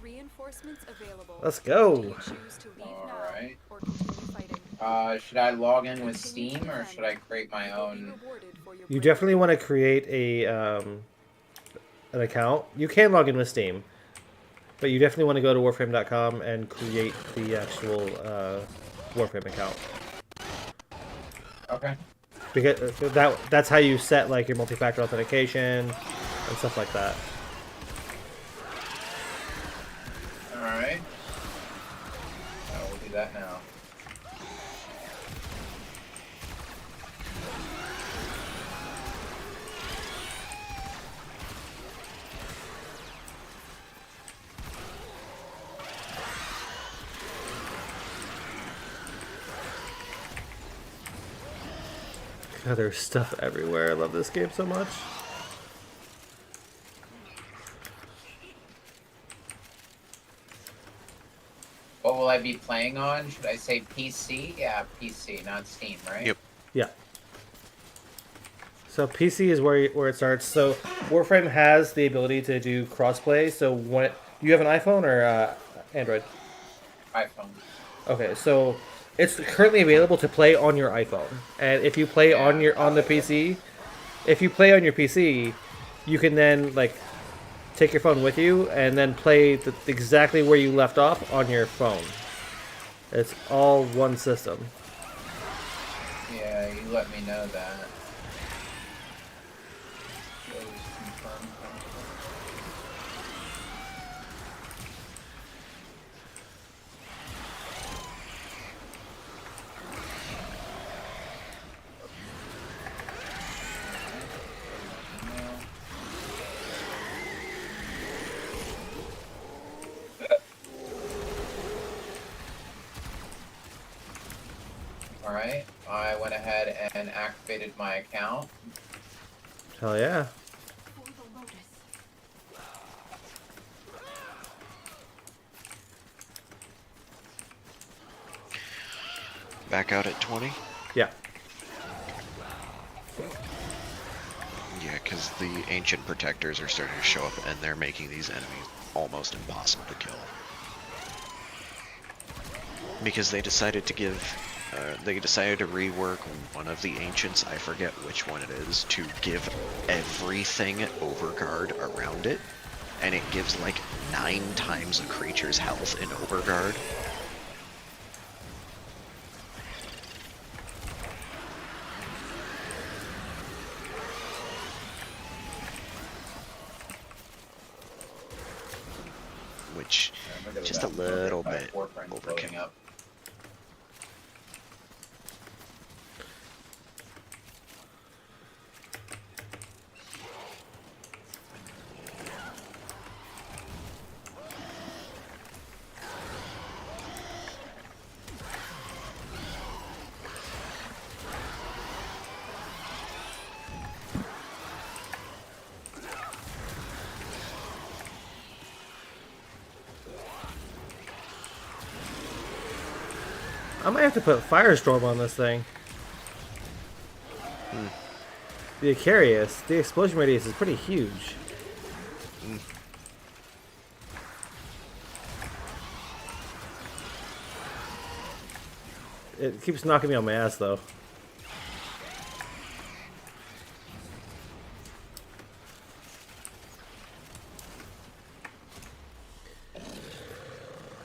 Reinforcements available. Let's Do go! you choose to leave now Alright. or continue fighting? Should I log in with Steam or should I create my You will be own? rewarded for your You bravery. definitely want to create a an account. You can log in with Steam, but you definitely want to go to Warframe.com and create the actual Warframe account. Okay. Because that's how you set like your multi-factor authentication and stuff like that. Alright. I will do that now. God, there's stuff everywhere. I love this game so much. What will I be playing on? Should I say PC? Yeah, PC, not Steam, right? Yep. Yeah. So PC is where it starts. So Warframe has the ability to do crossplay. So when you have an iPhone or Android? iPhone. Okay, so it's currently available to play on your iPhone, and if you play Yeah, on the PC, if you play on your PC, you can then like take your phone with you and then play exactly where you left off on your phone. It's all one system. Yeah, you let me know that. Those confirmed. Alright, I went ahead and activated my account. Hell yeah. For the Lotus. Back out at 20? Yeah. Yeah, because the ancient protectors are starting to show up, and they're making these enemies almost impossible to kill. Because they decided to rework one of the ancients, I forget which one it is, to give everything overguard around it, and it gives like 9 times a creature's health in overguard. Which, just a little bit overkill. Up. I might have to put Firestorm on this thing. The Icarius, the explosion radius is pretty huge. It keeps knocking me on my ass, though.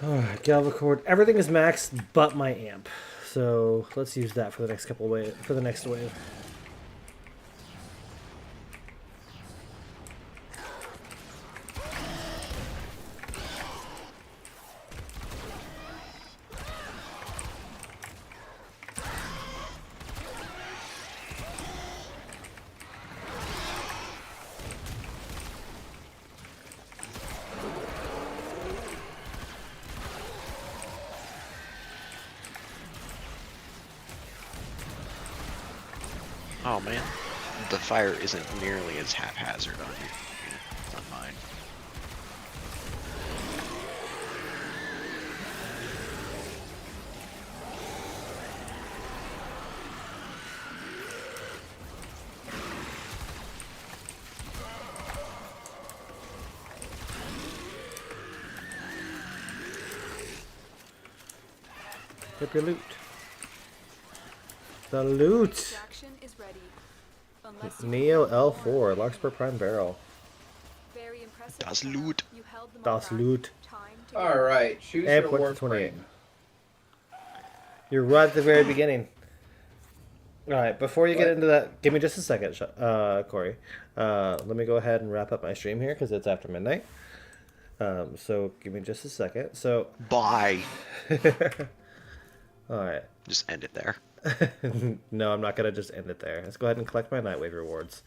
Alright, Galvacord. Everything is maxed but my amp. So let's use that for the next for the next wave. Oh man, the fire isn't nearly as haphazard on you, on mine. Get your loot. The loot! Extraction is ready. Unless you Neo can hold L4, more. Larkspur Prime Barrel. Very impressive. Das Hannah. Loot. You held them all Das back. Loot. Time to go. Alright, choose And your point war to 28. frame. You're right at the very beginning. Alright, before you get into that, give me just a second, Corey. Let me go ahead and wrap up my stream here because it's after midnight. So give me just a second. So, Bye. alright. Just end it there. No, I'm not going to just end it there. Let's go ahead and collect my Nightwave rewards.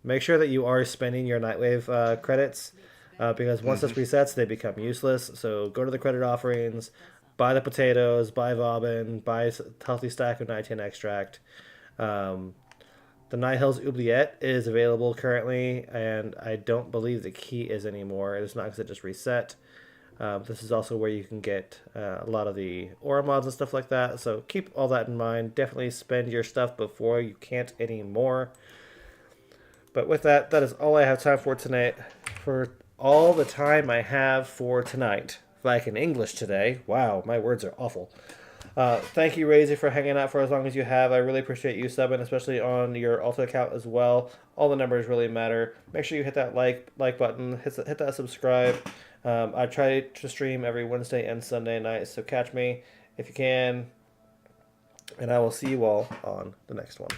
Make sure that you are spending your Nightwave credits because once this resets, they become useless. So go to the credit offerings, buy the potatoes, buy Vauban, buy a healthy stack of Nightingale extract. The Night Hills Oubliette is available currently, and I don't believe the key is anymore. It's not because it just reset. This is also where you can get a lot of the aura mods and stuff like that. So keep all that in mind. Definitely spend your stuff before you can't anymore. But with that, that is all I have time for tonight. For all the time I have for tonight. Like in English today. Wow, my words are awful. Thank you, Razy, for hanging out for as long as you have. I really appreciate you subbing, especially on your Alta account as well. All the numbers really matter. Make sure you hit that like button. Hit that subscribe. I try to stream every Wednesday and Sunday night, so catch me if you can. And I will see you all on the next one.